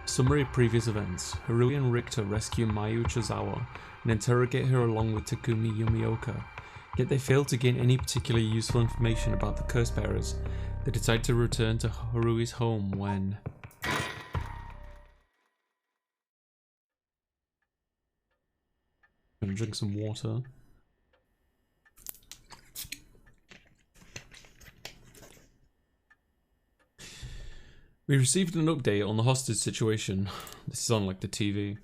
Summary of previous events. Harui and Richter rescue Mayu Chozawa and interrogate her along with Takumi Yumioka. Yet they fail to gain any particularly useful information about the curse bearers. They decide to return to Harui's home when... I'm gonna drink some water. We received an update on the hostage situation. This is on like the TV.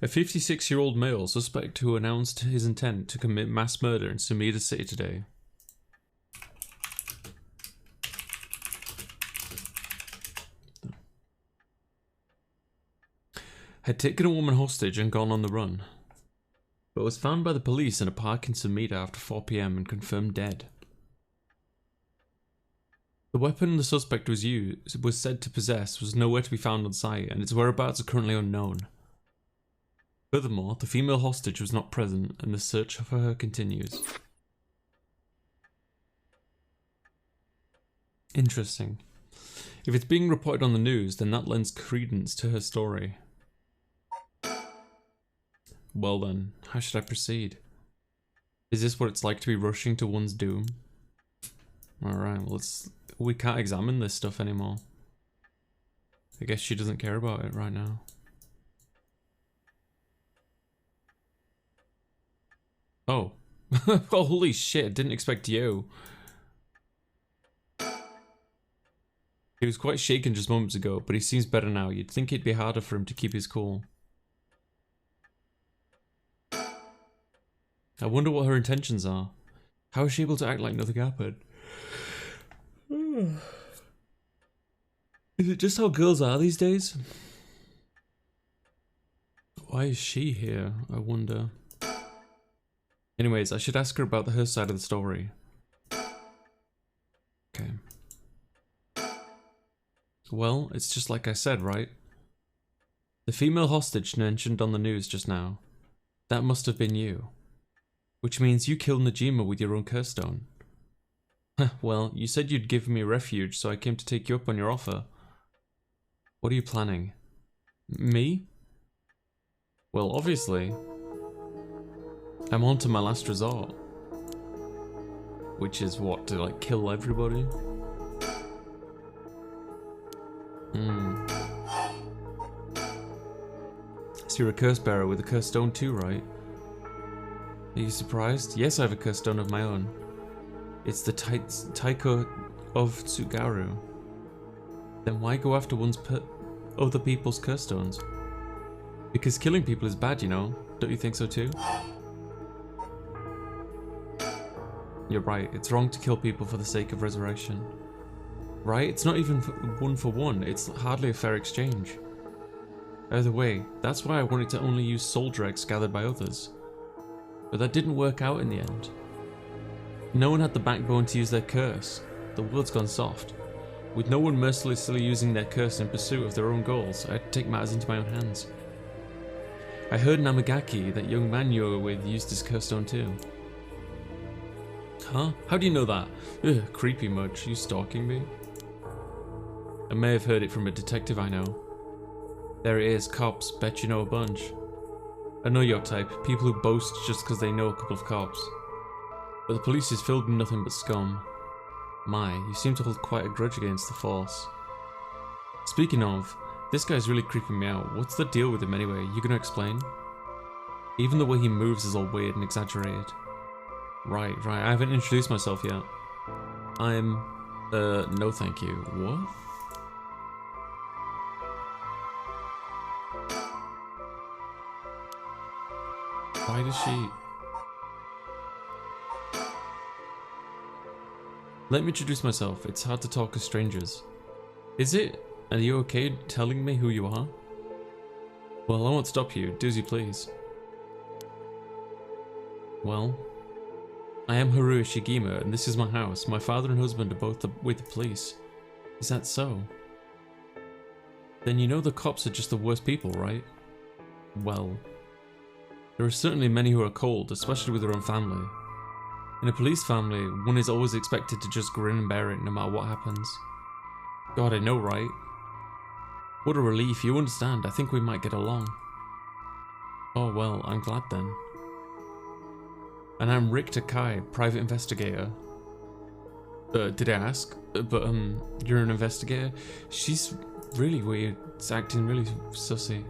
A 56-year-old male suspect who announced his intent to commit mass murder in Sumida City today. Had taken a woman hostage and gone on the run, but was found by the police in a park in Sumida after 4 PM and confirmed dead. The weapon the suspect was said to possess was nowhere to be found on site, and its whereabouts are currently unknown. Furthermore, the female hostage was not present, and the search for her continues. Interesting. If it's being reported on the news, then that lends credence to her story. Well then, how should I proceed? Is this what it's like to be rushing to one's doom? Alright, well we can't examine this stuff anymore. I guess she doesn't care about it right now. Oh. Oh, holy shit, didn't expect you. He was quite shaken just moments ago, but he seems better now. You'd think it'd be harder for him to keep his cool. I wonder what her intentions are. How is she able to act like nothing happened? Is it just how girls are these days? Why is she here, I wonder? Anyways, I should ask her about her side of the story. Okay. Well, it's just like I said, right? The female hostage mentioned on the news just now. That must have been you. Which means you killed Najima with your own curse stone. Well, you said you'd give me refuge, so I came to take you up on your offer. What are you planning? Me? Well, obviously. I'm on to my last resort. Which is what, to like kill everybody? So you're a curse bearer with a curse stone too, right? Are you surprised? Yes, I have a curse stone of my own. It's the Taiko of Tsugaru. Then why go after other people's curse stones? Because killing people is bad, you know. Don't you think so too? You're right, it's wrong to kill people for the sake of resurrection. Right? It's not even one for one, it's hardly a fair exchange. Either way, that's why I wanted to only use soul dregs gathered by others. But that didn't work out in the end. No one had the backbone to use their curse. The world's gone soft. With no one mercilessly using their curse in pursuit of their own goals, I had to take matters into my own hands. I heard Namagaki, that young man you were with, used his curse stone too. Huh? How do you know that? Ugh, creepy much. You stalking me? I may have heard it from a detective I know. There it is, cops. Bet you know a bunch. I know your type. People who boast just because they know a couple of cops. But the police is filled with nothing but scum. My, you seem to hold quite a grudge against the force. Speaking of, this guy's really creeping me out. What's the deal with him anyway? You gonna explain? Even the way he moves is all weird and exaggerated. Right, I haven't introduced myself yet. I'm... no thank you. What? Why does she... Let me introduce myself. It's hard to talk as strangers. Is it? Are you okay telling me who you are? Well, I won't stop you. Do as you please. Well, I am Haruo Shigima, and this is my house. My father and husband are both with the police. Is that so? Then you know the cops are just the worst people, right? Well, there are certainly many who are cold, especially with their own family. In a police family, one is always expected to just grin and bear it no matter what happens. God, I know, right? What a relief, you understand. I think we might get along. Oh well, I'm glad then. And I'm Rick Takai, private investigator. Did I ask? But you're an investigator? She's really weird. It's acting really sussy.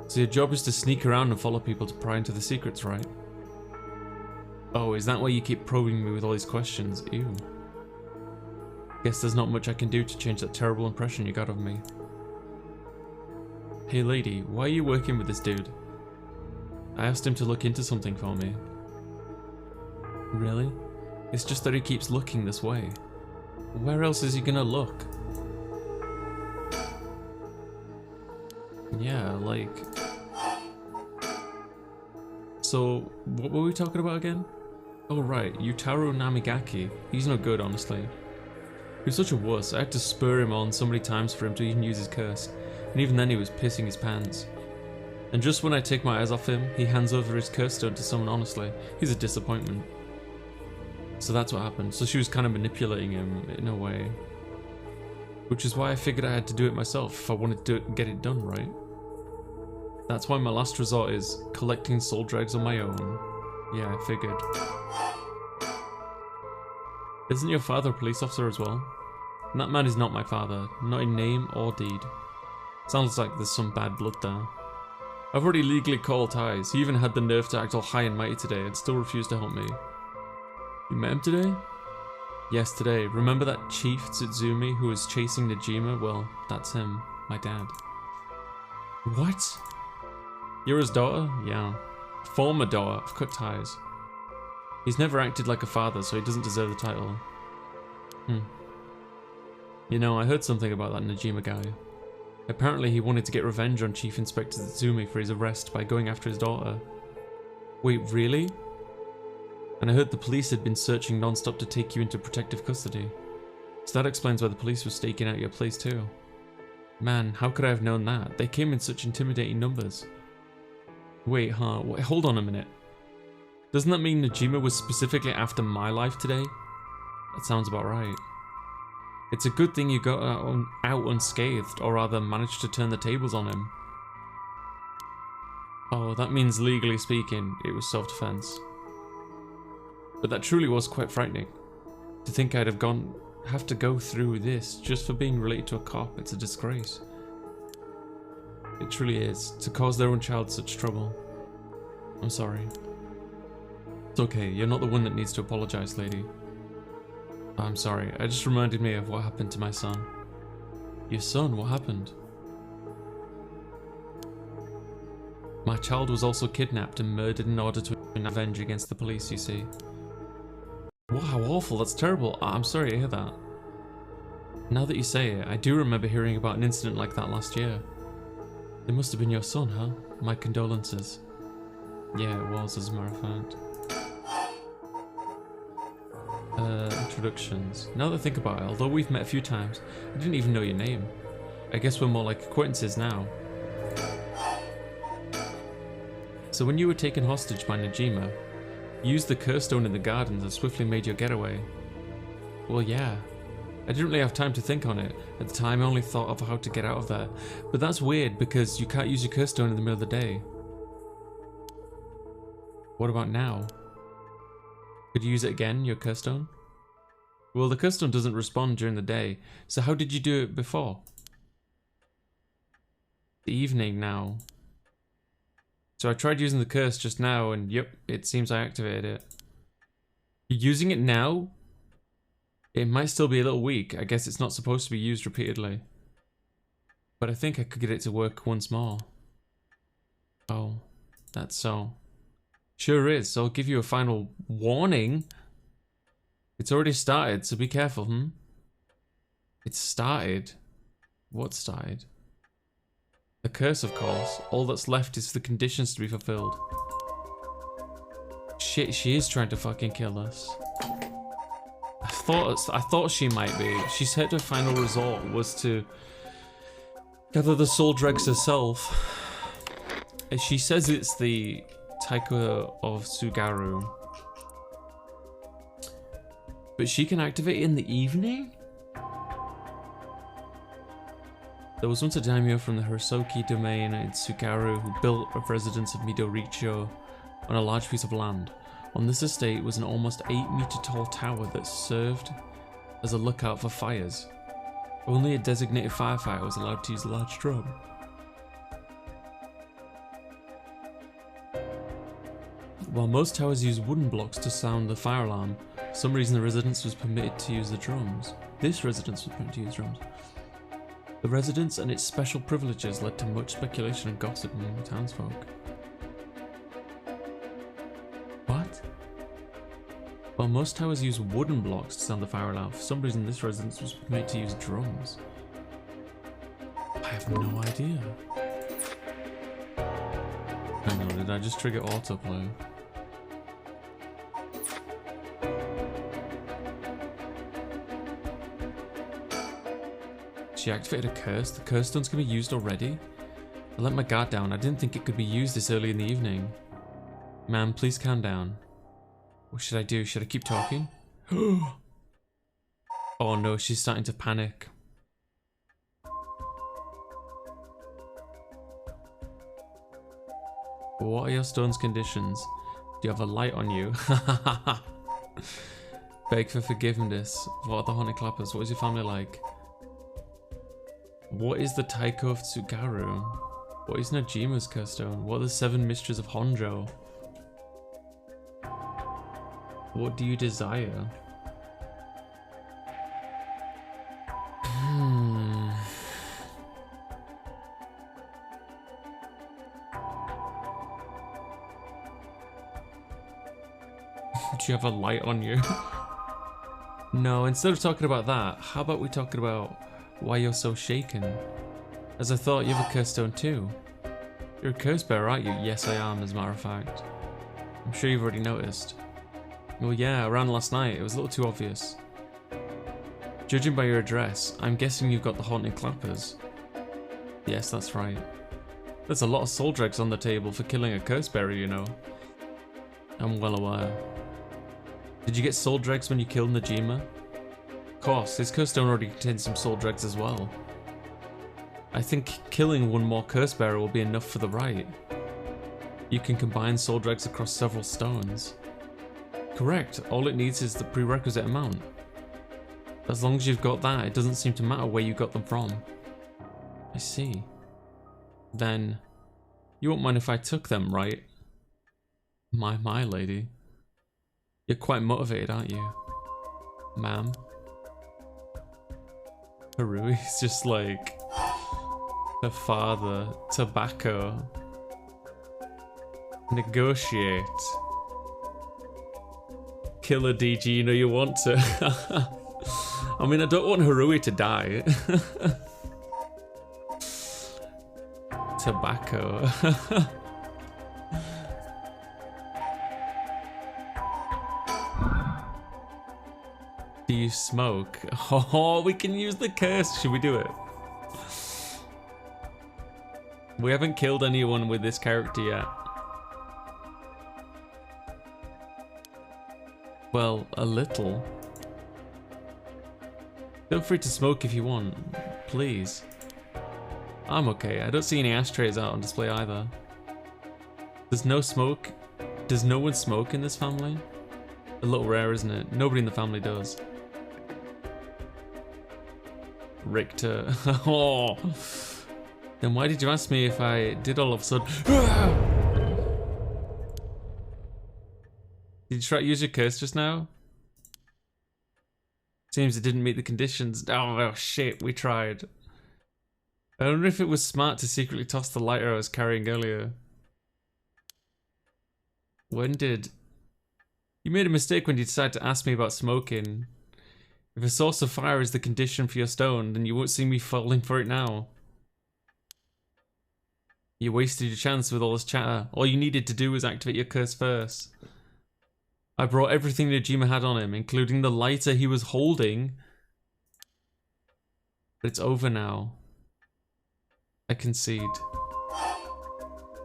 So your job is to sneak around and follow people to pry into the secrets, right? Oh, is that why you keep probing me with all these questions? Ew. Guess there's not much I can do to change that terrible impression you got of me. Hey lady, why are you working with this dude? I asked him to look into something for me. Really? It's just that he keeps looking this way. Where else is he gonna look? Yeah, like... So, what were we talking about again? Oh right, Yutaro Namigaki. He's no good, honestly. He was such a wuss, I had to spur him on so many times for him to even use his curse. And even then he was pissing his pants. And just when I take my eyes off him, he hands over his curse stone to someone honestly. He's a disappointment. So that's what happened. So she was kind of manipulating him in a way. Which is why I figured I had to do it myself if I wanted to get it done right. That's why my last resort is collecting soul dregs on my own. Yeah, I figured. Isn't your father a police officer as well? And that man is not my father, not in name or deed. Sounds like there's some bad blood there. I've already legally called ties. He even had the nerve to act all high and mighty today and still refused to help me. You met him today? Yes, today. Remember that Chief Tsutsumi who was chasing Najima? Well, that's him. My dad. What? You're his daughter? Yeah. Former daughter. I've cut ties. He's never acted like a father, so he doesn't deserve the title. You know, I heard something about that Najima guy. Apparently he wanted to get revenge on Chief Inspector Tsutsumi for his arrest by going after his daughter. Wait, really? And I heard the police had been searching non-stop to take you into protective custody. So that explains why the police were staking out your place too. Man, how could I have known that? They came in such intimidating numbers. Wait, huh? Wait, hold on a minute. Doesn't that mean Najima was specifically after my life today? That sounds about right. It's a good thing you got out unscathed, or rather managed to turn the tables on him. Oh, that means legally speaking, it was self-defense. But that truly was quite frightening. To think I'd have to go through this just for being related to a cop, it's a disgrace. It truly is, to cause their own child such trouble. I'm sorry. It's okay, you're not the one that needs to apologize, lady. I'm sorry, it just reminded me of what happened to my son. Your son? What happened? My child was also kidnapped and murdered in order to avenge against the police, you see. Wow, how awful, that's terrible. I'm sorry to hear that. Now that you say it, I do remember hearing about an incident like that last year. It must have been your son, huh? My condolences. Yeah, it was, as a matter of fact. Introductions. Now that I think about it, although we've met a few times, I didn't even know your name. I guess we're more like acquaintances now. So when you were taken hostage by Najima, you used the curse stone in the gardens and swiftly made your getaway. Well, yeah. I didn't really have time to think on it. At the time, I only thought of how to get out of there. But that's weird because you can't use your curse stone in the middle of the day. What about now? Could you use it again, your curse stone? Well, the curse stone doesn't respond during the day, so how did you do it before? The evening now. So I tried using the curse just now, and yep, it seems I activated it. You're using it now? It might still be a little weak. I guess it's not supposed to be used repeatedly. But I think I could get it to work once more. Oh, that's so. Sure is, so I'll give you a final warning. It's already started, so be careful, It's started? What started? The curse, of course. All that's left is for the conditions to be fulfilled. Shit, she is trying to fucking kill us. I thought she might be. She said her final resort was to gather the soul dregs herself. She says it's the Taika of Sugaru. But she can activate it in the evening? There was once a daimyo from the Hirosoki domain in Tsugaru who built a residence of Midoricho on a large piece of land. On this estate was an almost 8-meter tall tower that served as a lookout for fires. Only a designated firefighter was allowed to use a large drum. While most towers use wooden blocks to sound the fire alarm, for some reason the residence was permitted to use the drums. This residence was permitted to use drums. The residence and its special privileges led to much speculation and gossip among the townsfolk. What? While most towers use wooden blocks to sound the fire alarm, for some reason this residence was permitted to use drums. I have no idea. Hang on, did I just trigger autoplay? She activated a curse. The curse stones can be used already. I let my guard down. I didn't think it could be used this early in the evening. Ma'am, please calm down. What should I do? Should I keep talking? Oh no, she's starting to panic. What are your stone's conditions? Do you have a light on you? Beg for forgiveness. What are the haunted clappers? What is your family like? What is the Taiko of Tsugaru? What is Najima's curse stone? What are the 7 mysteries of Honjo? What do you desire? Do you have a light on you? No, instead of talking about that, how about we talk about why you're so shaken? As I thought, you have a curse stone too. You're a curse bearer, aren't you? Yes, I am, as a matter of fact. I'm sure you've already noticed. Well, yeah, around last night, it was a little too obvious. Judging by your address, I'm guessing you've got the haunted clappers. Yes, that's right. There's a lot of soul dregs on the table for killing a curse bearer, you know. I'm well aware. Did you get soul dregs when you killed Najima? Of course, his curse stone already contains some soul dregs as well. I think killing one more curse bearer will be enough for the rite. You can combine soul dregs across several stones. Correct, all it needs is the prerequisite amount. As long as you've got that, it doesn't seem to matter where you got them from. I see. Then, you won't mind if I took them, right? My lady. You're quite motivated, aren't you? Ma'am? Harui's just like... her father. Tobacco. Negotiate. Killer DG, you know you want to. I mean, I don't want Harui to die. Tobacco. Do you smoke? Oh, we can use the curse. Should we do it? We haven't killed anyone with this character yet. Well, a little. Feel free to smoke if you want, please. I'm okay. I don't see any ashtrays out on display either. There's no smoke. Does no one smoke in this family? A little rare, isn't it? Nobody in the family does. Richter. Oh. Then why did you ask me if I did all of a sudden? Did you try to use your curse just now? Seems it didn't meet the conditions. Oh shit, we tried. I wonder if it was smart to secretly toss the lighter I was carrying earlier. When did... You made a mistake when you decided to ask me about smoking. If a source of fire is the condition for your stone, then you won't see me falling for it now. You wasted your chance with all this chatter. All you needed to do was activate your curse first. I brought everything Najima had on him, including the lighter he was holding. But it's over now. I concede.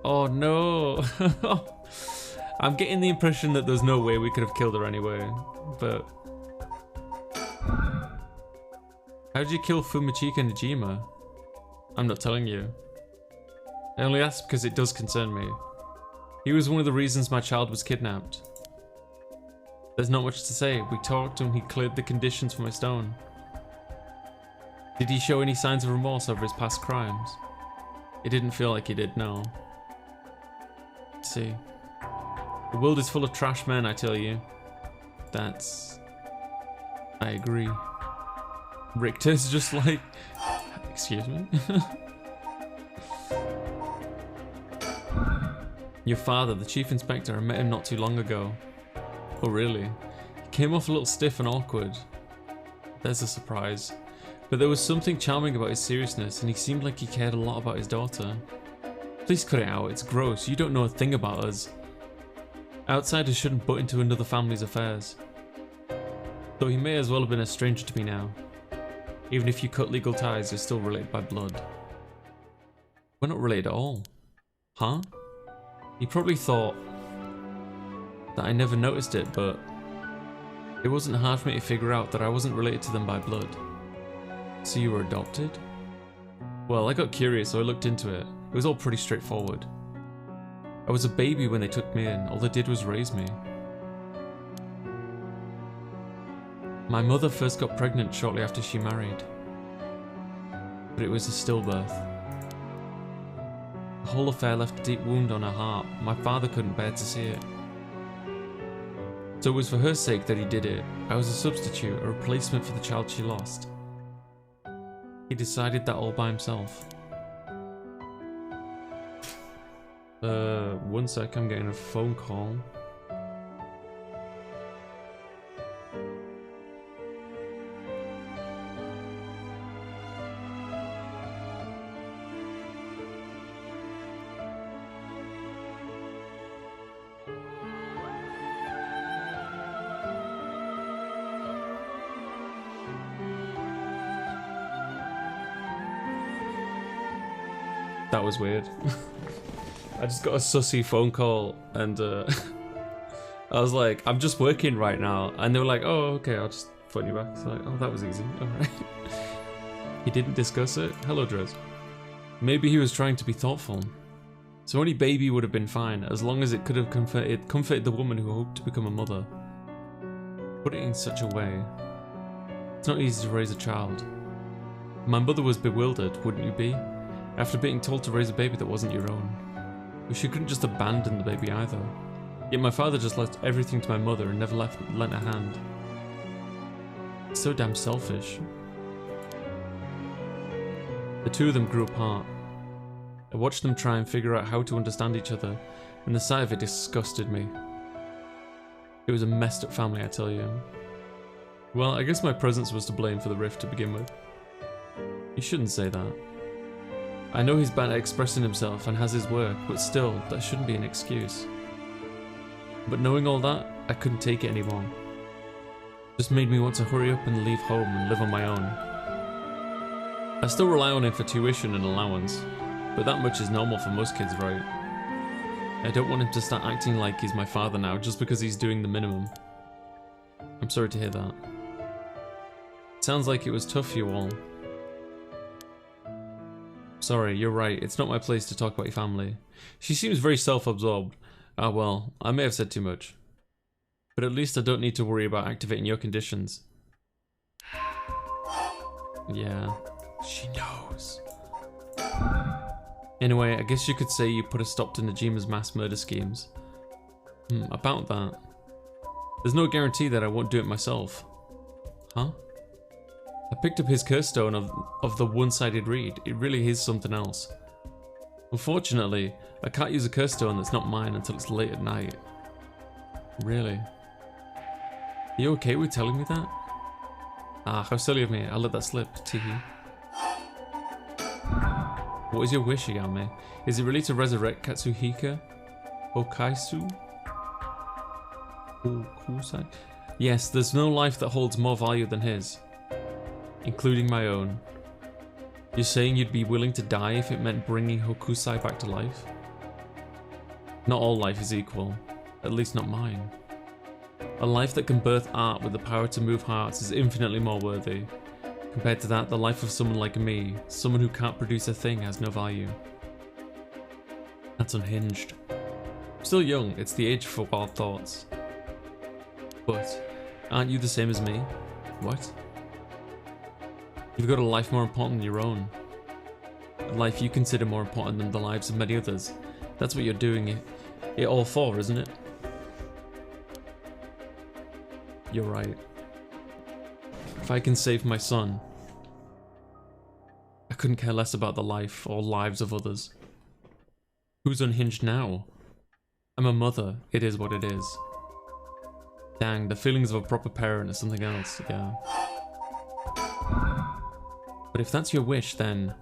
Oh no! I'm getting the impression that there's no way we could have killed her anyway, but... How did you kill Fumichika Najima? I'm not telling you. I only asked because it does concern me. He was one of the reasons my child was kidnapped. There's not much to say. We talked and he cleared the conditions for my stone. Did he show any signs of remorse over his past crimes? It didn't feel like he did, no. Let's see. The world is full of trash men, I tell you. That's... I agree. Richter's just like... Excuse me? Your father, the chief inspector, I met him not too long ago. Oh really? He came off a little stiff and awkward. There's a surprise. But there was something charming about his seriousness, and he seemed like he cared a lot about his daughter. Please cut it out, it's gross, you don't know a thing about us. Outsiders shouldn't butt into another family's affairs. Though he may as well have been a stranger to me now. Even if you cut legal ties, you're still related by blood. We're not related at all. Huh? He probably thought that I never noticed it, but it wasn't hard for me to figure out that I wasn't related to them by blood. So you were adopted? Well, I got curious, so I looked into it. It was all pretty straightforward. I was a baby when they took me in. All they did was raise me. My mother first got pregnant shortly after she married. But it was a stillbirth. The whole affair left a deep wound on her heart. My father couldn't bear to see it. So it was for her sake that he did it. I was a substitute, a replacement for the child she lost. He decided that all by himself. One sec, I'm getting a phone call. That was weird. I just got a sussy phone call and I was like, I'm just working right now. And they were like, oh, okay, I'll just phone you back. It's like, oh, that was easy. All right. He didn't discuss it. Hello, Drez. Maybe he was trying to be thoughtful. So any baby would have been fine, as long as it could have comforted the woman who hoped to become a mother. Put it in such a way. It's not easy to raise a child. My mother was bewildered, wouldn't you be? After being told to raise a baby that wasn't your own. But she couldn't just abandon the baby either. Yet my father just left everything to my mother and never lent a hand. It's so damn selfish. The two of them grew apart. I watched them try and figure out how to understand each other, and the sight of it disgusted me. It was a messed up family, I tell you. Well, I guess my presence was to blame for the rift to begin with. You shouldn't say that. I know he's bad at expressing himself and has his work, but still, that shouldn't be an excuse. But knowing all that, I couldn't take it anymore. Just made me want to hurry up and leave home and live on my own. I still rely on him for tuition and allowance, but that much is normal for most kids, right? I don't want him to start acting like he's my father now just because he's doing the minimum. I'm sorry to hear that. It sounds like it was tough for you all. Sorry, you're right, it's not my place to talk about your family. She seems very self-absorbed. Ah well, I may have said too much. But at least I don't need to worry about activating your conditions. Yeah, she knows. Anyway, I guess you could say you put a stop to Najima's mass murder schemes. About that. There's no guarantee that I won't do it myself. Huh? I picked up his curse stone of the one-sided reed. It really is something else. Unfortunately, I can't use a curse stone that's not mine until it's late at night. Really? Are you okay with telling me that? Ah, how silly of me. I'll let that slip. Teehee. What is your wish, Yame? Is it really to resurrect Katsuhika? Okaisu? Okusai? Yes, there's no life that holds more value than his. Including my own. You're saying you'd be willing to die if it meant bringing Hokusai back to life? Not all life is equal. At least not mine. A life that can birth art with the power to move hearts is infinitely more worthy. Compared to that, the life of someone like me, someone who can't produce a thing, has no value. That's unhinged. I'm still young, it's the age for wild thoughts. But, aren't you the same as me? What? You've got a life more important than your own. A life you consider more important than the lives of many others. That's what you're doing it all for, isn't it? You're right. If I can save my son, I couldn't care less about the life or lives of others. Who's unhinged now? I'm a mother, it is what it is. Dang, the feelings of a proper parent is something else, yeah. But if that's your wish, then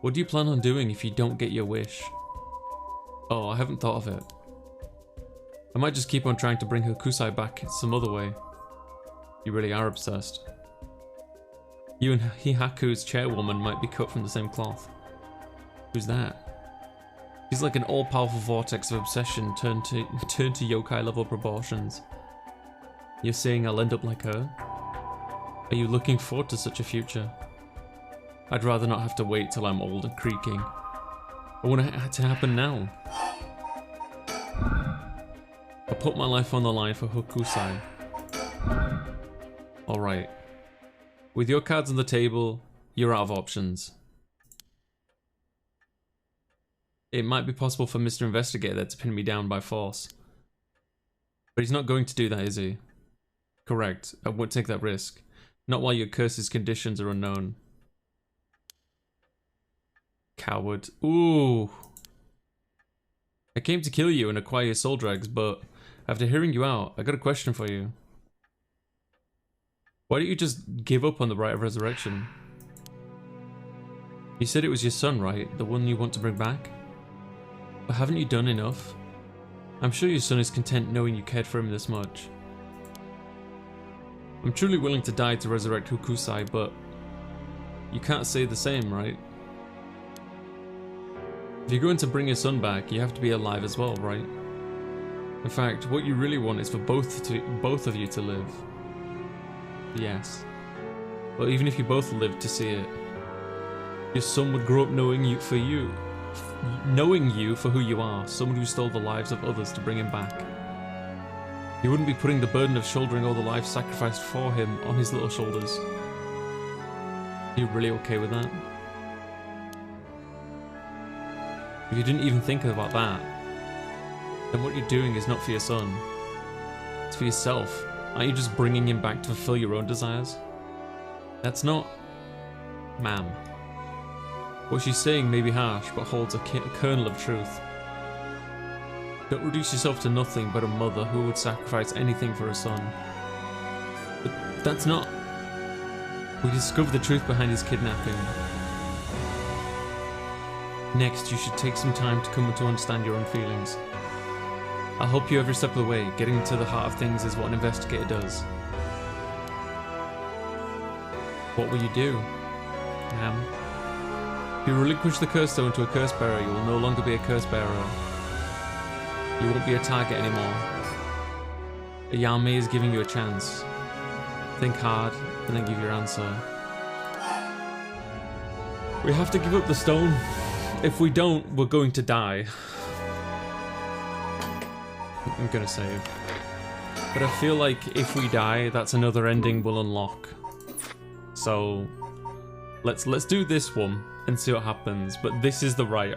what do you plan on doing if you don't get your wish? Oh, I haven't thought of it. I might just keep on trying to bring Hokusai back some other way. You really are obsessed. You and Hihaku's chairwoman might be cut from the same cloth. Who's that? She's like an all-powerful vortex of obsession turned to yokai level proportions. You're saying I'll end up like her? Are you looking forward to such a future? I'd rather not have to wait till I'm old and creaking. I want it to happen now. I put my life on the line for Hokusai. Alright. With your cards on the table, you're out of options. It might be possible for Mr. Investigator to pin me down by force. But he's not going to do that, is he? Correct. I won't take that risk. Not while your curse's conditions are unknown. Coward. Ooh. I came to kill you and acquire your soul dregs, but after hearing you out, I got a question for you. Why don't you just give up on the right of resurrection? You said it was your son, right? The one you want to bring back? But haven't you done enough? I'm sure your son is content knowing you cared for him this much. I'm truly willing to die to resurrect Hokusai, but you can't say the same, right? If you're going to bring your son back, you have to be alive as well, right? In fact, what you really want is for both of you to live. Yes. But even if you both lived to see it, your son would grow up knowing you for who you are, someone who stole the lives of others to bring him back. He wouldn't be putting the burden of shouldering all the lives sacrificed for him on his little shoulders. Are you really okay with that? If you didn't even think about that, then what you're doing is not for your son. It's for yourself. Aren't you just bringing him back to fulfill your own desires? That's not... Ma'am. What she's saying may be harsh, but holds a kernel of truth. Don't reduce yourself to nothing but a mother who would sacrifice anything for her son. But that's not... We discovered the truth behind his kidnapping. Next, you should take some time to come to understand your own feelings. I'll help you every step of the way. Getting to the heart of things is what an investigator does. What will you do, ma'am? If you relinquish the curse stone to a curse bearer, you will no longer be a curse bearer. You won't be a target anymore. Yame is giving you a chance. Think hard, and then give your answer. We have to give up the stone. If we don't, we're going to die. I'm gonna save. But I feel like if we die, that's another ending we'll unlock. So let's do this one and see what happens. But this is the right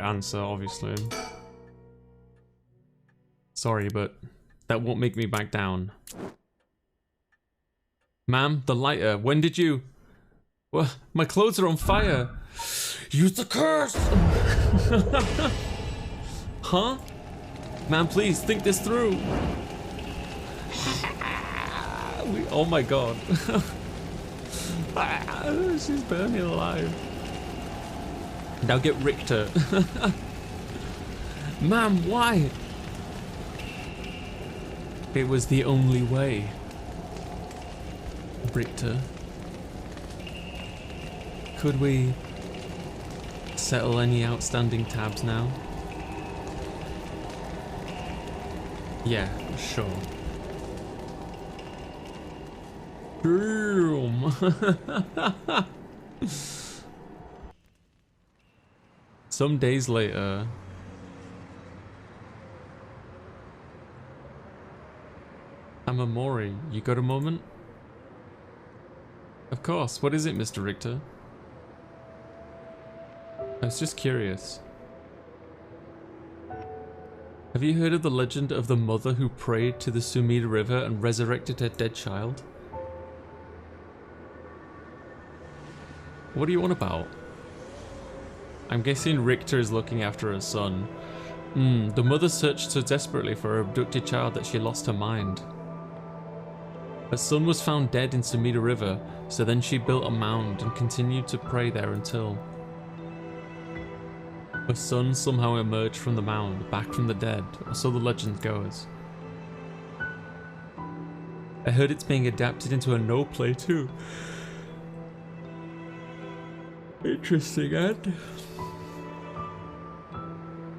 answer, obviously. Sorry, but that won't make me back down. Ma'am, the lighter. When did you... Well, my clothes are on fire. Use the curse! Huh? Man, please, think this through. Oh my god. She's burning alive. Now get Richter. Ma'am, why? It was the only way. Richter. Could we settle any outstanding tabs now? Yeah, sure. Damn. Some days later. I'm a Mori. You got a moment? Of course. What is it, Mr. Richter? I was just curious. Have you heard of the legend of the mother who prayed to the Sumida River and resurrected her dead child? What do you want about? I'm guessing Richter is looking after her son. The mother searched so desperately for her abducted child that she lost her mind. Her son was found dead in Sumida River, so then she built a mound and continued to pray there until her son somehow emerged from the mound, back from the dead, or so the legend goes. I heard it's being adapted into a no play too. Interesting, Ed.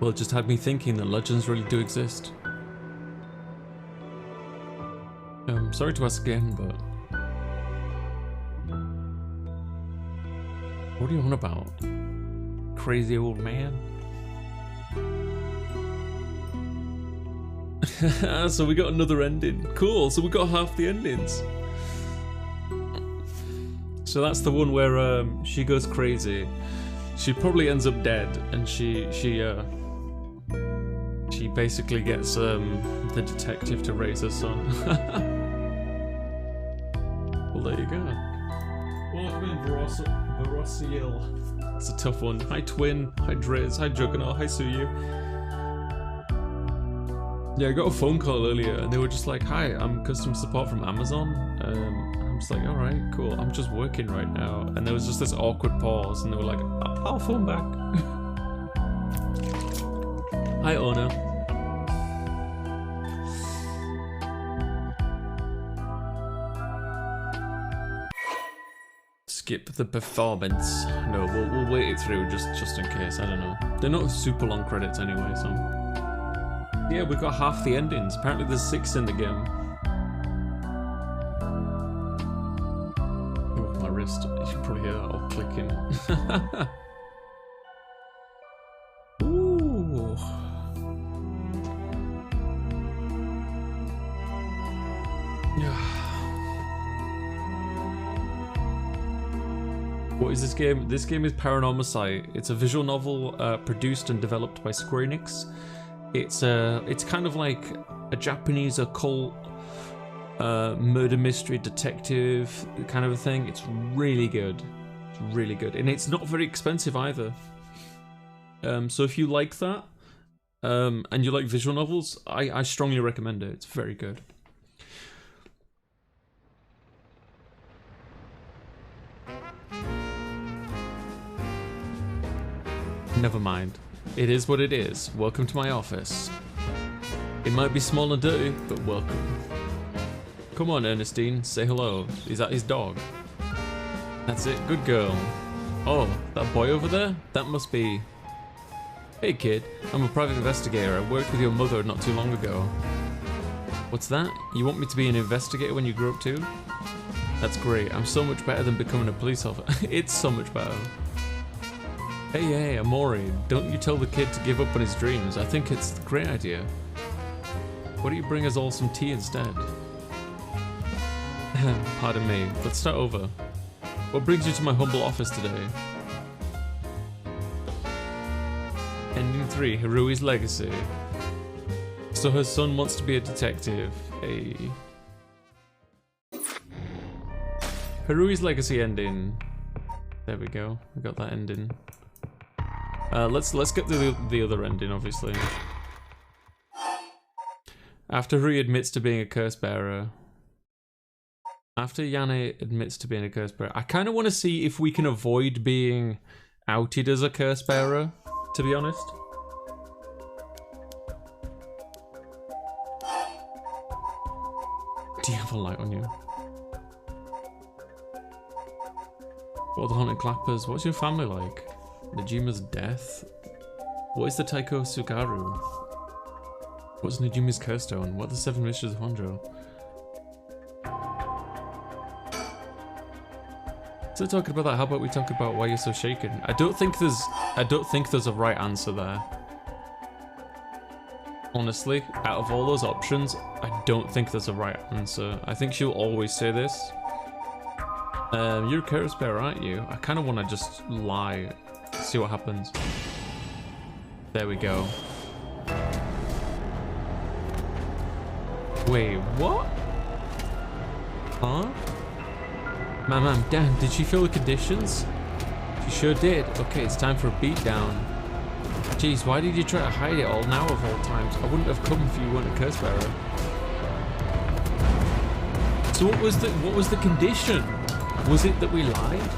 Well, it just had me thinking that legends really do exist. Sorry to ask again, but what are you on about? Crazy old man. So we got another ending. Cool, so we got half the endings. So that's the one where she goes crazy. She probably ends up dead, and she basically gets the detective to raise her son. Well, there you go. Well, I've been Verosiel. It's a tough one. Hi Twin, hi Driz, hi Juggernaut, hi Suyu. Yeah, I got a phone call earlier and they were just like, hi, I'm customer support from Amazon. I'm just like, alright, cool, I'm just working right now. And there was just this awkward pause and they were like, I'll phone back. Hi Ona. Skip the performance. No, we'll wait it through just in case. I don't know. They're not super long credits anyway, so yeah, we've got half the endings. Apparently, there's 6 in the game. Oh, my wrist. You can probably hear that all clicking. Ooh. Yeah. What is this game? This game is Paranormasight. It's a visual novel produced and developed by squareenix. It's kind of like a Japanese occult murder mystery detective kind of a thing. It's really good. It's really good, and it's not very expensive either. So if you like that and you like visual novels, I strongly recommend it. It's very good. Never mind. It is what it is. Welcome to my office. It might be small and dirty, but welcome. Come on, Ernestine, say hello. Is that his dog? That's it, good girl. Oh, that boy over there? That must be... Hey kid, I'm a private investigator. I worked with your mother not too long ago. What's that? You want me to be an investigator when you grow up too? That's great. I'm so much better than becoming a police officer. It's so much better. Hey, Amori, don't you tell the kid to give up on his dreams. I think it's a great idea. Why don't you bring us all some tea instead? Pardon me, let's start over. What brings you to my humble office today? Ending 3, Harui's legacy. So her son wants to be a detective. Hey. Harui's legacy ending. There we go, we got that ending. Let's get the other ending, obviously. After Harui admits to being a curse bearer. After Yane admits to being a curse bearer. I kind of want to see if we can avoid being outed as a curse bearer, to be honest. Do you have a light on you? What are the haunted clappers? What's your family like? Najima's death? What is the Taiko Sugaru? What's Najima's curse stone? What are the 7 mysteries of Honjo? So talking about that, how about we talk about why you're so shaken? I don't think there's a right answer there. Honestly, out of all those options, I don't think there's a right answer. I think she'll always say this. You're a curse bearer, aren't you? I kind of want to just lie. See what happens. There we go. Wait, what? Huh? Ma'am, Dan, did she feel the conditions? She sure did. Okay, it's time for a beatdown. Jeez, why did you try to hide it all now of all times? I wouldn't have come if you weren't a curse bearer. So what was the condition? Was it that we lied?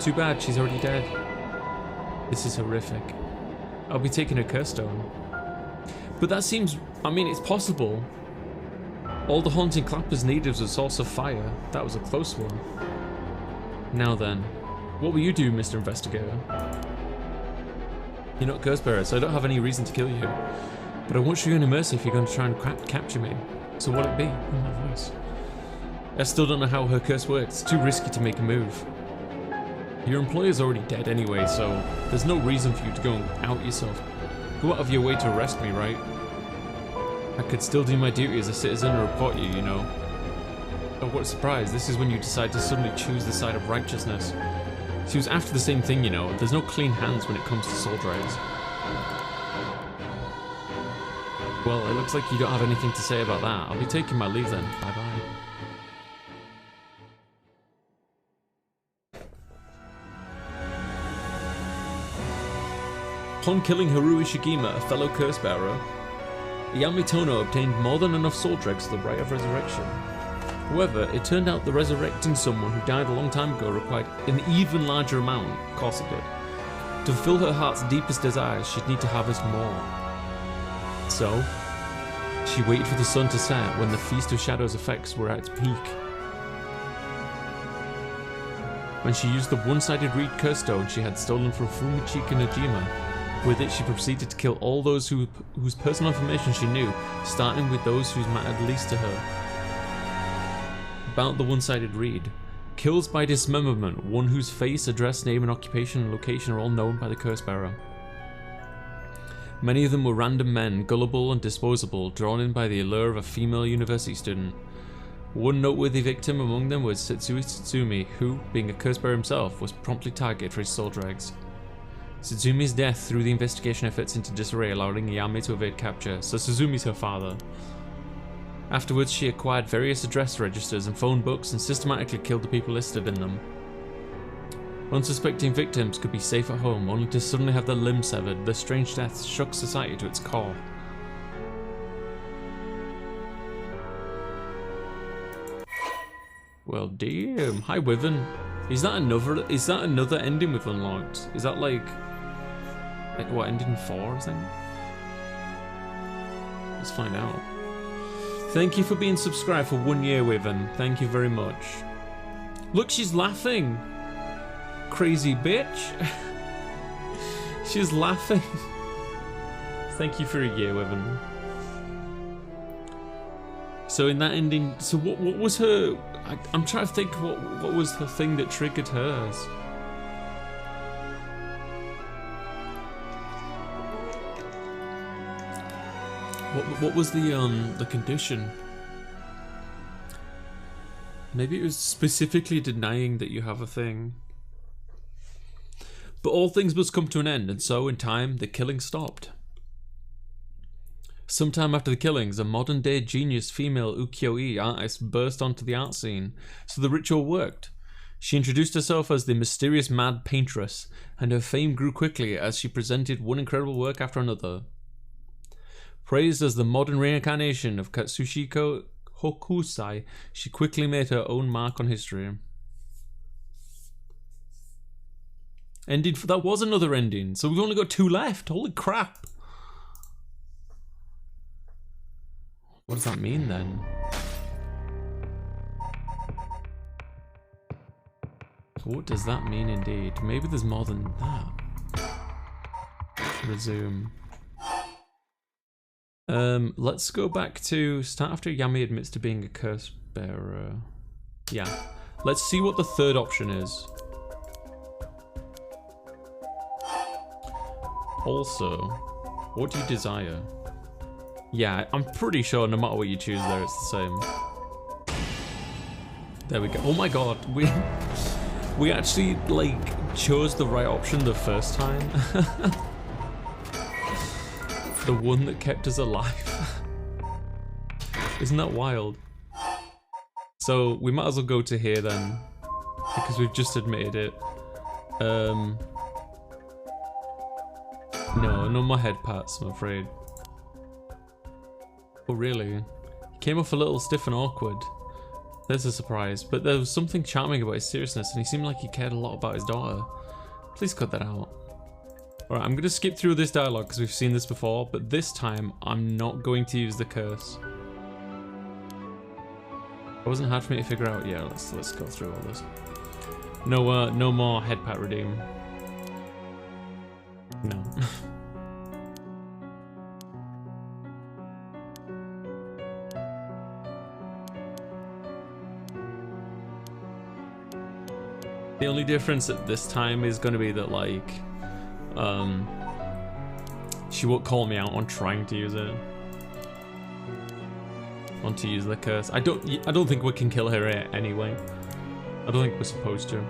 Too bad, she's already dead. This is horrific. I'll be taking a curse stone. But that seems, I mean, it's possible. All the haunting clappers needed was a source of fire. That was a close one. Now then, what will you do, Mr. Investigator? You're not curse bearer, so I don't have any reason to kill you. But I won't show you any mercy if you're going to try and capture me. So what'll it be? Oh, my voice. I still don't know how her curse works. It's too risky to make a move. Your employer's already dead anyway, so there's no reason for you to go and out yourself. Go out of your way to arrest me, right? I could still do my duty as a citizen and report you, you know. Oh, what a surprise. This is when you decide to suddenly choose the side of righteousness. She was after the same thing, you know. There's no clean hands when it comes to soul drives. Well, it looks like you don't have anything to say about that. I'll be taking my leave then. Bye-bye. Upon killing Haru Ishigima, a fellow curse-bearer, Yami Tono obtained more than enough soul dregs for the right of resurrection. However, it turned out that resurrecting someone who died a long time ago required an even larger amount, of course it did. To fulfill her heart's deepest desires, she'd need to harvest more. So, she waited for the sun to set when the Feast of Shadows effects were at its peak. When she used the one-sided reed curse stone she had stolen from Fumichika Najima, with it she proceeded to kill all those whose personal information she knew, starting with those whose mattered least to her. About the one-sided reed. Kills by dismemberment, one whose face, address, name and occupation and location are all known by the curse bearer. Many of them were random men, gullible and disposable, drawn in by the allure of a female university student. One noteworthy victim among them was Setsui Tsutsumi, who, being a curse bearer himself, was promptly targeted for his soul dregs. Sutsumi's death threw the investigation efforts into disarray, allowing Yami to evade capture, so Suzumi's her father. Afterwards, she acquired various address registers and phone books and systematically killed the people listed in them. Unsuspecting victims could be safe at home, only to suddenly have their limbs severed. Their strange deaths shook society to its core. Well, damn. Hi, Wyvern. Is that another ending we've unlocked? Is that like what, ending 4 or something? Let's find out. Thank you for being subscribed for 1 year, Wyvern. Thank you very much. Look, she's laughing. Crazy bitch. She's laughing. Thank you for a year, Wyvern. So in that ending, so what was her? I'm trying to think what was the thing that triggered hers. What was the condition? Maybe it was specifically denying that you have a thing. But all things must come to an end, and so, in time, the killing stopped. Sometime after the killings, a modern-day genius female ukiyo-e artist burst onto the art scene, so the ritual worked. She introduced herself as the mysterious mad paintress, and her fame grew quickly as she presented one incredible work after another. Praised as the modern reincarnation of Katsushiko Hokusai, she quickly made her own mark on history. Ending. That was another ending, so we've only got 2 left. Holy crap! What does that mean then? What does that mean indeed? Maybe there's more than that. Resume. Let's go back to start after Yami admits to being a curse bearer. Yeah. Let's see what the third option is. Also, what do you desire? Yeah, I'm pretty sure no matter what you choose there, it's the same. There we go. Oh my god, we actually, like, chose the right option the first time. The one that kept us alive. Isn't that wild? So, we might as well go to here then, because we've just admitted it. No, no more head pats, I'm afraid. Oh really? He came off a little stiff and awkward. There's a surprise, but there was something charming about his seriousness and he seemed like he cared a lot about his daughter. Please cut that out. Alright, I'm going to skip through this dialogue because we've seen this before, but this time I'm not going to use the curse. It wasn't hard for me to figure out. Yeah, let's go through all this. No more head pat redeem. No. The only difference at this time is going to be that, like, she won't call me out on trying to use it. Want to use the curse. I don't think we can kill her anyway. I don't think we're supposed to.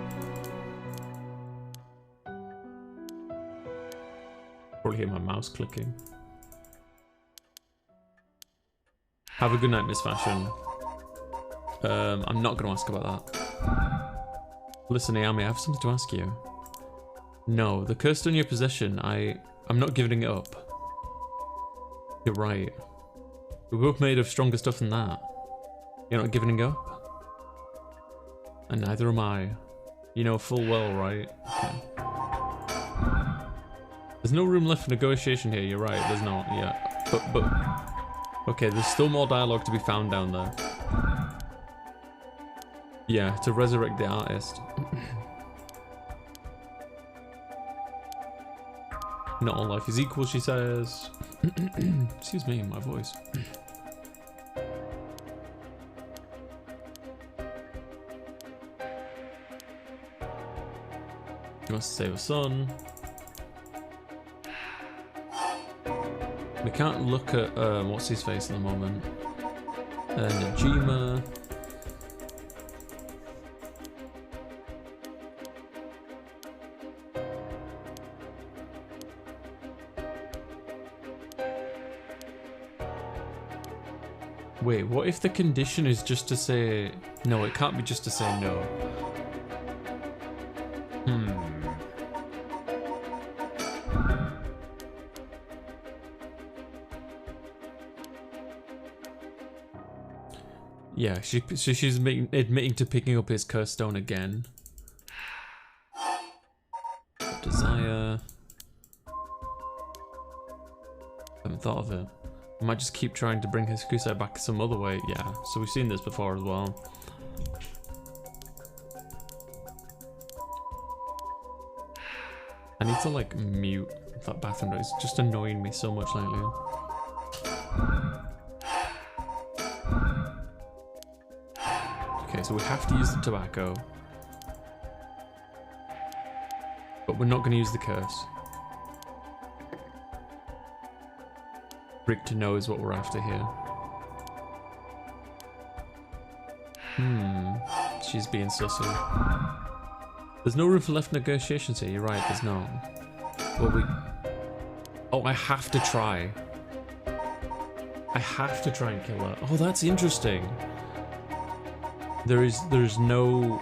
Probably hear my mouse clicking. Have a good night, Miss Fashion. I'm not going to ask about that. Listen, Naomi, I have something to ask you. No, the curse on your possession, I'm not giving it up. You're right. We're both made of stronger stuff than that. You're not giving it up? And neither am I. You know full well, right? Okay. There's no room left for negotiation here, you're right, there's not, yeah. But, okay, there's still more dialogue to be found down there. Yeah, to resurrect the artist. Not all life is equal, she says. Excuse me, my voice. She wants to save her son. We can't look at what's his face at the moment. Najima. Wait, what if the condition is just to say... No, it can't be just to say no. Yeah, she's admitting to picking up his curse stone again. Desire. Haven't thought of it. I might just keep trying to bring his Kusai back some other way. Yeah, so we've seen this before as well. I need to, like, mute that bathroom door. It's just annoying me so much lately. Okay, so we have to use the tobacco. But we're not going to use the curse. Rick to know is what we're after here. She's being sussy. There's no room for left negotiations here, you're right, there's not. But oh, I have to try. I have to try and kill her. Oh, that's interesting. There's no...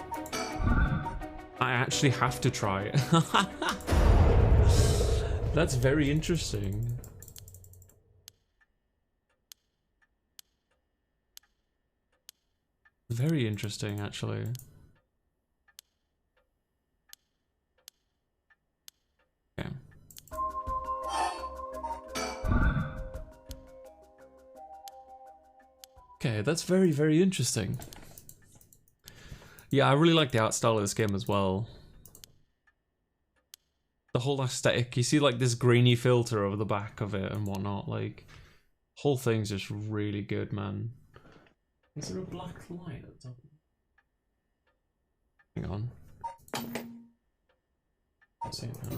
I actually have to try. That's very interesting. Very interesting, actually. Okay. Okay, that's very, very interesting. Yeah, I really like the art style of this game as well. The whole aesthetic, you see like this grainy filter over the back of it and whatnot, like, whole thing's just really good, man. Is there a black light at the top? Hang on. Let's see it now.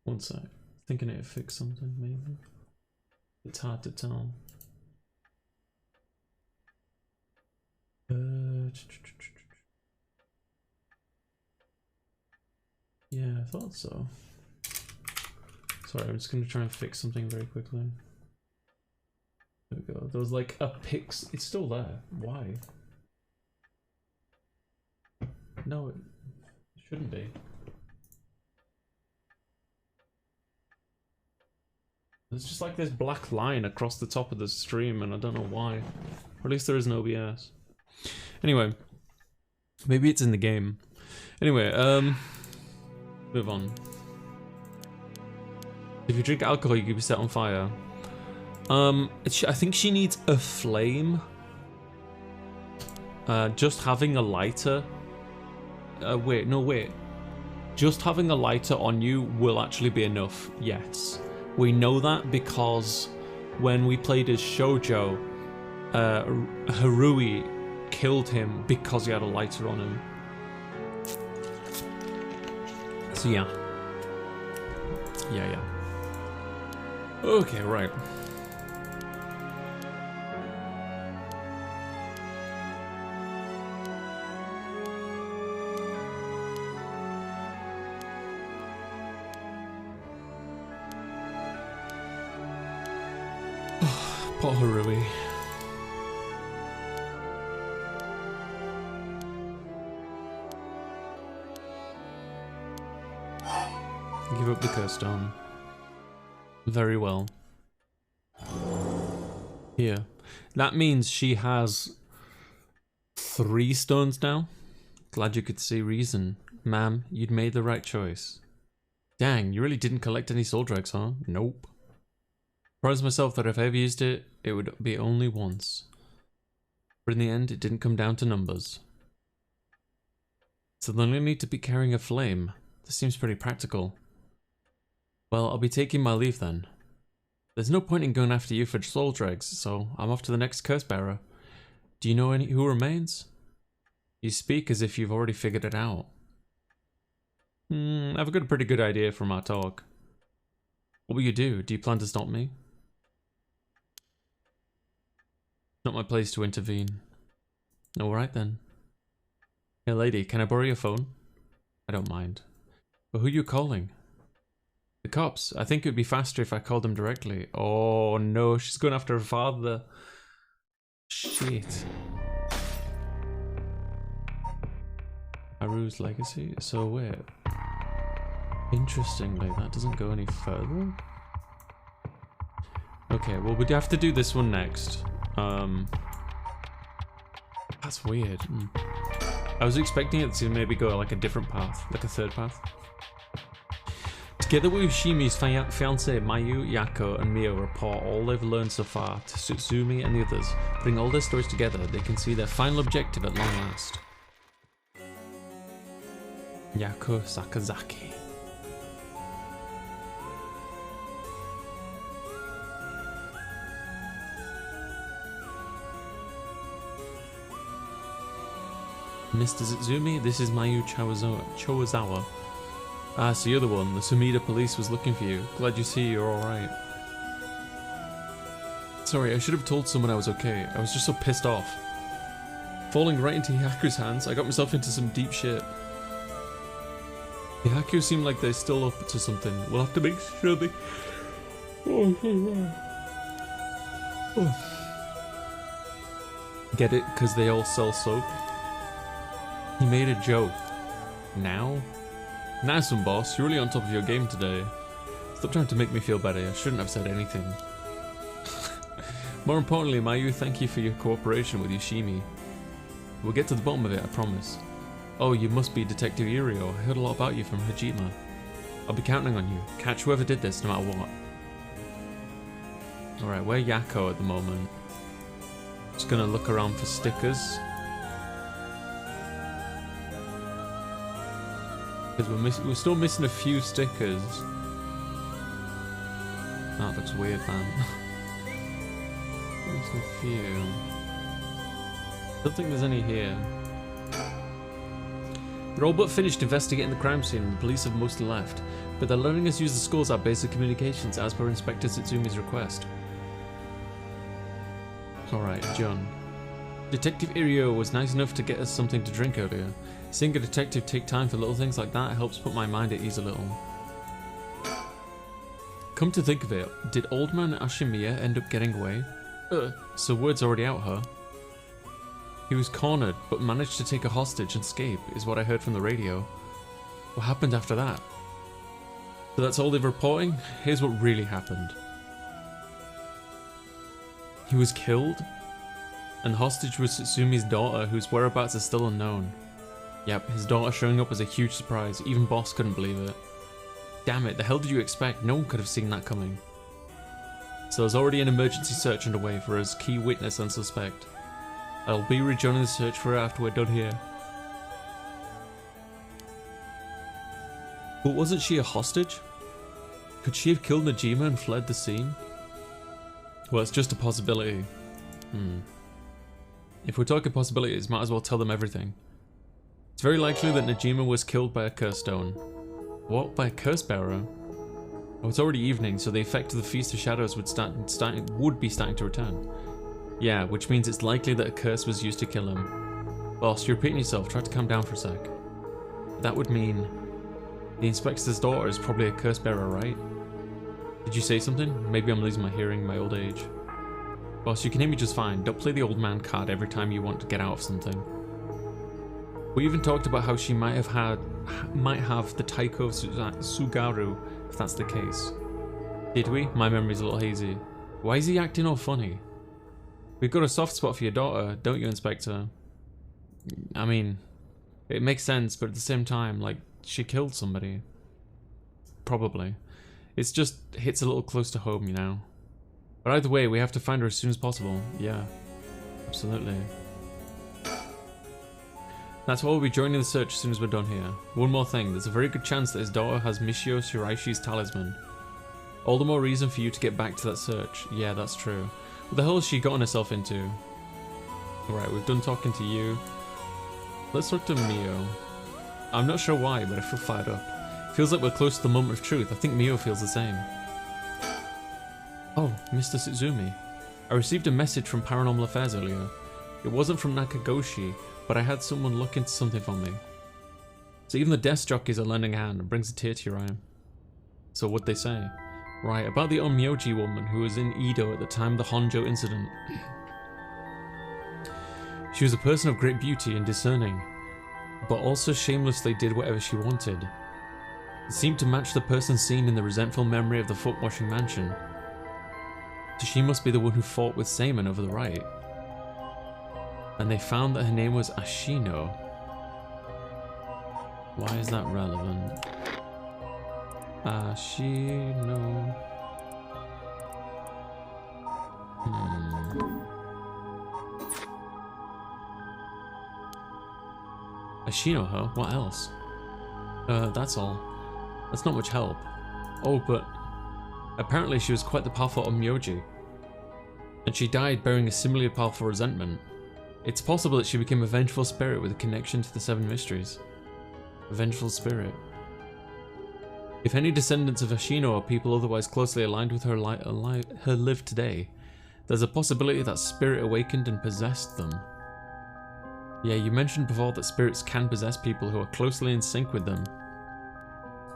One sec. Thinking it'd fix something, maybe. It's hard to tell. Yeah, I thought so. Sorry, I'm just gonna try and fix something very quickly. There we go. There was like a pix. It's still there. Why? No, it shouldn't be. There's just like this black line across the top of the stream, and I don't know why. Or at least there is no OBS. Anyway, maybe it's in the game. Anyway, move on. If you drink alcohol, you can be set on fire. I think she needs a flame. Just having a lighter. Wait. Just having a lighter on you will actually be enough. Yes. We know that because when we played as Shoujo, Harui killed him because he had a lighter on him. So yeah. Yeah. Okay, right. Poor Harui. Give up the curse stone. Very well. Here. That means she has 3 stones now. Glad you could see reason. Ma'am, you'd made the right choice. Dang, you really didn't collect any soul dregs, huh? Nope. Promised myself that if I ever used it, it would be only once. But in the end, it didn't come down to numbers. So they'll only need to be carrying a flame. This seems pretty practical. Well, I'll be taking my leave then. There's no point in going after you for soul dregs, so I'm off to the next curse bearer. Do you know who remains? You speak as if you've already figured it out. I've got a pretty good idea from our talk. What will you do? Do you plan to stop me? Not my place to intervene. Alright then. Hey lady, can I borrow your phone? I don't mind. But who are you calling? The cops. I think it would be faster if I called them directly. Oh no, she's going after her father. Shit. Haru's legacy? So wait. Interestingly, that doesn't go any further. Okay, well we'd have to do this one next. That's weird. I was expecting it to maybe go like a different path, like a third path. Together with Ushimi's fiancée Mayu, Yako, and Mio report all they've learned so far to Sutsumi and the others. Putting all their stories together, they can see their final objective at long last. Yako Sakazaki. Mr. Zuzumi, this is Mayu Chowazawa. Ah, so you're the one. The Sumida police was looking for you. Glad you see you're alright. Sorry, I should have told someone I was okay. I was just so pissed off. Falling right into Hyaku's hands, I got myself into some deep shit. The Hyaku seem like they're still up to something. We'll have to make sure they... Get it? Because they all sell soap? He made a joke. Now? Nice one, boss. You're really on top of your game today. Stop trying to make me feel better. I shouldn't have said anything. More importantly, Mayu, thank you for your cooperation with Yoshimi. We'll get to the bottom of it, I promise. Oh, you must be Detective Irio. I heard a lot about you from Hajima. I'll be counting on you. Catch whoever did this, no matter what. Alright, we're Yako at the moment. Just gonna look around for stickers. Because we're still missing a few stickers. That looks weird, man. There's a few. Don't think there's any here. We're all but finished investigating the crime scene and the police have mostly left, but they're letting us use the schools as basic communications as per Inspector Tsuzumi's request. Alright, John. Detective Irio was nice enough to get us something to drink earlier. Seeing a detective take time for little things like that helps put my mind at ease a little. Come to think of it, did old man Ashimiya end up getting away? So word's already out, huh? He was cornered, but managed to take a hostage and escape, is what I heard from the radio. What happened after that? So that's all they're reporting? Here's what really happened. He was killed? And the hostage was Tsuzumi's daughter, whose whereabouts are still unknown. Yep, his daughter showing up was a huge surprise, even Boss couldn't believe it. Damn it, the hell did you expect? No one could have seen that coming. So there's already an emergency search underway for his key witness and suspect. I'll be rejoining the search for her after we're done here. But wasn't she a hostage? Could she have killed Najima and fled the scene? Well, it's just a possibility. If we're talking possibilities, might as well tell them everything. It's very likely that Najima was killed by a curse stone. What? By a curse bearer? Oh, it's already evening, so the effect of the Feast of Shadows would be starting to return. Yeah, which means it's likely that a curse was used to kill him. Boss, you're repeating yourself. Try to calm down for a sec. That would mean the inspector's daughter is probably a curse bearer, right? Did you say something? Maybe I'm losing my hearing in my old age. Boss, you can hear me just fine. Don't play the old man card every time you want to get out of something. We even talked about how she might have the Taiko Sugaru, if that's the case. Did we? My memory's a little hazy. Why is he acting all funny? We've got a soft spot for your daughter, don't you, Inspector? I mean, it makes sense, but at the same time, like, she killed somebody. Probably. It's just hits a little close to home, you know. But either way, we have to find her as soon as possible. Yeah, absolutely. That's why we'll be joining the search as soon as we're done here. One more thing, there's a very good chance that his daughter has Mishio Shiraishi's talisman. All the more reason for you to get back to that search. Yeah, that's true. What the hell has she gotten herself into? Alright, we've done talking to you. Let's talk to Mio. I'm not sure why, but I feel fired up. Feels like we're close to the moment of truth. I think Mio feels the same. Oh, Mr. Tsuzumi. I received a message from Paranormal Affairs earlier. It wasn't from Nakagoshi, but I had someone look into something for me. So even the desk jockeys are lending a hand and brings a tear to your eye. So what'd they say? Right, about the Onmyoji woman who was in Edo at the time of the Honjo incident. She was a person of great beauty and discerning, but also shamelessly did whatever she wanted. It seemed to match the person seen in the resentful memory of the foot-washing mansion. So she must be the one who fought with Seiman over the right. And they found that her name was Ashino. Why is that relevant? Ashino. Ashino, huh? What else? That's all. That's not much help. Oh, but apparently she was quite the powerful Onmyoji. And she died bearing a similarly powerful resentment. It's possible that she became a vengeful spirit with a connection to the Seven Mysteries. A vengeful spirit. If any descendants of Ashino are people otherwise closely aligned with her live today, there's a possibility that spirit awakened and possessed them. Yeah, you mentioned before that spirits can possess people who are closely in sync with them.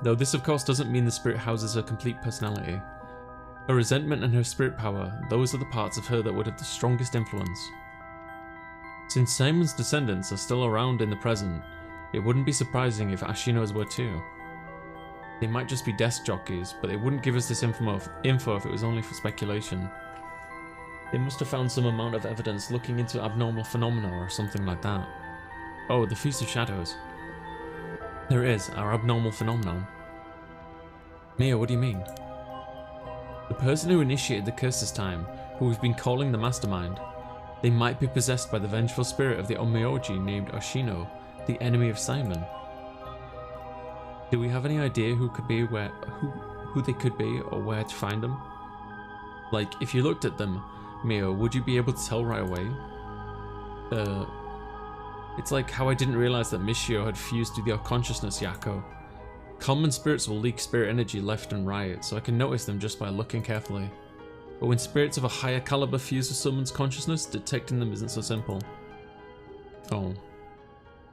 Though this of course doesn't mean the spirit houses her complete personality. Her resentment and her spirit power, those are the parts of her that would have the strongest influence. Since Simon's descendants are still around in the present, it wouldn't be surprising if Ashino's were too. They might just be desk jockeys, but they wouldn't give us this info if it was only for speculation. They must have found some amount of evidence looking into abnormal phenomena or something like that. Oh, the Feast of Shadows. There it is, our abnormal phenomenon. Mia, what do you mean? The person who initiated the curse this time, who we've been calling the Mastermind, they might be possessed by the vengeful spirit of the Onmyoji named Ashino, the enemy of Simon. Do we have any idea who they could be or where to find them? Like, if you looked at them, Mio, would you be able to tell right away? It's like how I didn't realize that Michio had fused with your consciousness, Yako. Common spirits will leak spirit energy left and right, so I can notice them just by looking carefully. But when spirits of a higher caliber fuse with someone's consciousness, detecting them isn't so simple. Oh.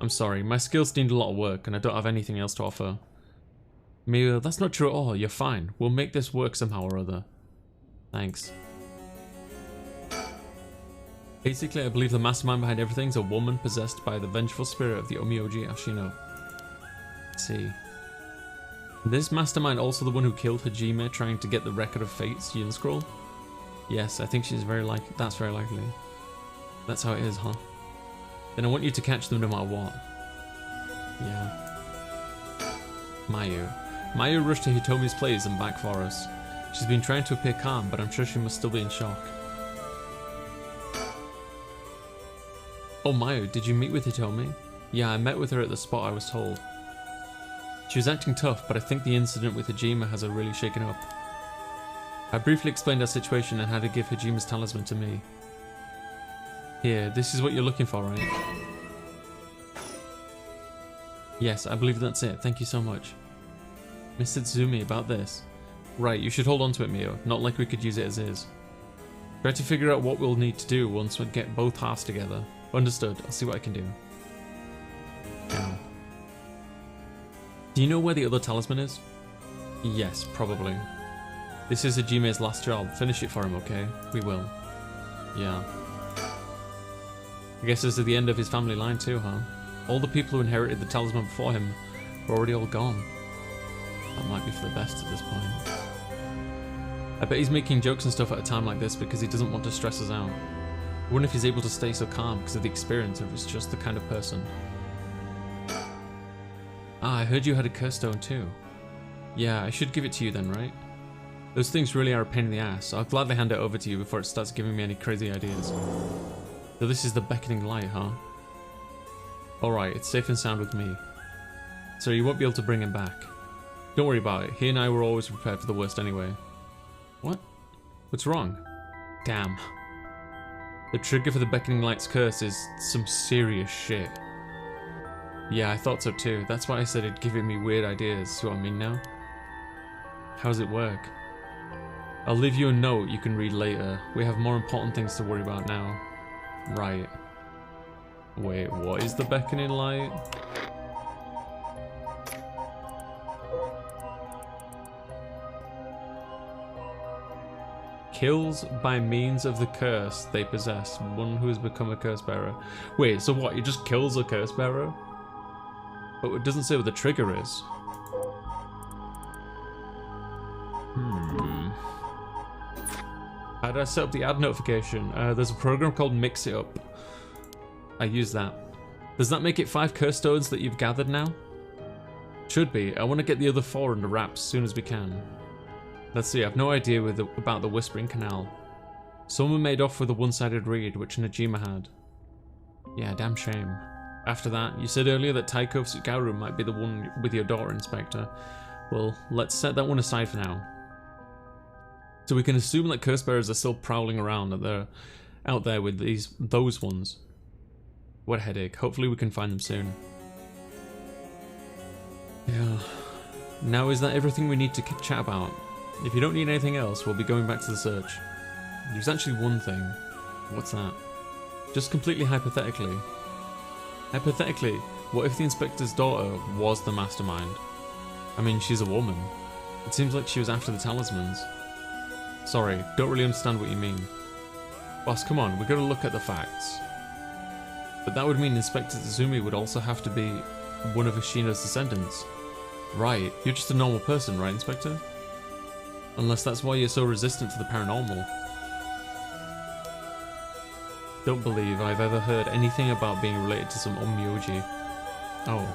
I'm sorry, my skills need a lot of work and I don't have anything else to offer. Mio, that's not true at all, you're fine. We'll make this work somehow or other. Thanks. Basically, I believe the mastermind behind everything is a woman possessed by the vengeful spirit of the Omyoji Ashino. Let's see. Is this mastermind also the one who killed Hajime trying to get the Record of Fate's Yin Scroll? Yes, I think she's that's very likely. That's how it is, huh? Then I want you to catch them no matter what. Yeah. Mayu rushed to Hitomi's place and back for us. She's been trying to appear calm, but I'm sure she must still be in shock. Oh, Mayu, did you meet with Hitomi? Yeah, I met with her at the spot I was told. She was acting tough, but I think the incident with Hajime has her really shaken up. I briefly explained our situation and had her give Hajime's talisman to me. Here, this is what you're looking for, right? Yes, I believe that's it. Thank you so much. Mr. Tsuzumi, about this. Right, you should hold on to it, Mio. Not like we could use it as is. Try to figure out what we'll need to do once we get both halves together. Understood. I'll see what I can do. Yeah. Do you know where the other talisman is? Yes, probably. This is Hajime's last job. Finish it for him, okay? We will. Yeah. I guess this is the end of his family line too, huh? All the people who inherited the talisman before him are already all gone. That might be for the best at this point. I bet he's making jokes and stuff at a time like this because he doesn't want to stress us out. I wonder if he's able to stay so calm because of the experience, or if it's just the kind of person. Ah, I heard you had a curse stone too. Yeah, I should give it to you then, right? Those things really are a pain in the ass, so I'll gladly hand it over to you before it starts giving me any crazy ideas. So this is the beckoning light, huh? Alright, it's safe and sound with me. So you won't be able to bring him back. Don't worry about it, he and I were always prepared for the worst anyway. What? What's wrong? Damn. The trigger for the beckoning light's curse is some serious shit. Yeah, I thought so too. That's why I said it'd give me weird ideas. See what I mean now? How does it work? I'll leave you a note you can read later. We have more important things to worry about now. Right. Wait, what is the beckoning light? Kills by means of the curse they possess one who has become a curse bearer. Wait, so what? He just kills a curse bearer? But it doesn't say what the trigger is. How did I set up the ad notification? There's a program called Mix It Up. I use that. Does that make it 5 curse stones that you've gathered now? Should be. I want to get the other 4 under wraps as soon as we can. Let's see, I've no idea about the Whispering Canal. Someone made off with a one-sided reed, which Najima had. Yeah, damn shame. After that, you said earlier that Taiko Tsugaru might be the one with your daughter, Inspector. Well, let's set that one aside for now. So we can assume that curse bearers are still prowling around, that they're out there with those ones. What a headache. Hopefully we can find them soon. Yeah. Now is that everything we need to chat about? If you don't need anything else, we'll be going back to the search. There's actually one thing. What's that? Just completely hypothetically. Hypothetically, what if the inspector's daughter was the mastermind? I mean, she's a woman. It seems like she was after the talismans. Sorry, don't really understand what you mean. Boss, come on, we gotta look at the facts. But that would mean Inspector Tsuzumi would also have to be one of Ishino's descendants. Right, you're just a normal person, right, Inspector? Unless that's why you're so resistant to the paranormal. Don't believe I've ever heard anything about being related to some Onmyoji. Oh.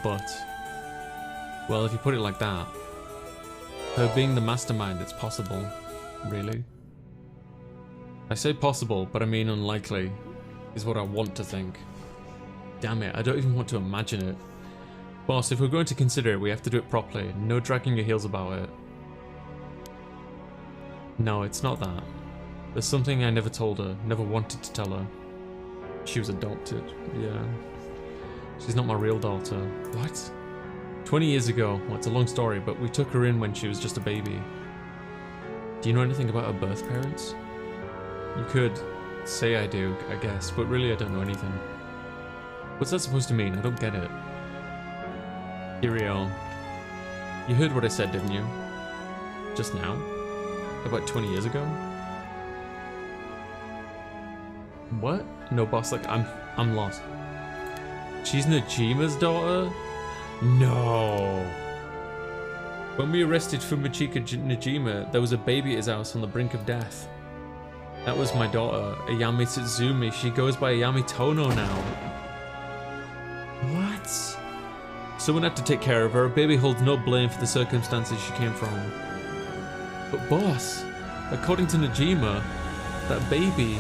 But. Well, if you put it like that. Her being the mastermind, it's possible. Really? I say possible, but I mean unlikely, is what I want to think. Damn it, I don't even want to imagine it. Boss, if we're going to consider it, we have to do it properly. No dragging your heels about it. No, it's not that. There's something I never told her, never wanted to tell her. She was adopted, yeah. She's not my real daughter. What? 20 years ago, well, it's a long story, but we took her in when she was just a baby. Do you know anything about her birth parents? You could say I do, I guess, but really I don't know anything. What's that supposed to mean? I don't get it. Iriel, you heard what I said, didn't you? Just now? About 20 years ago? What? No, boss, like, I'm lost. She's Najima's daughter? No. When we arrested Fumachika Najima, there was a baby at his house on the brink of death. That was my daughter, Ayami Tsuzumi. She goes by Ayami Tono now. What? Someone had to take care of her. A baby holds no blame for the circumstances she came from. But boss, according to Najima, that baby,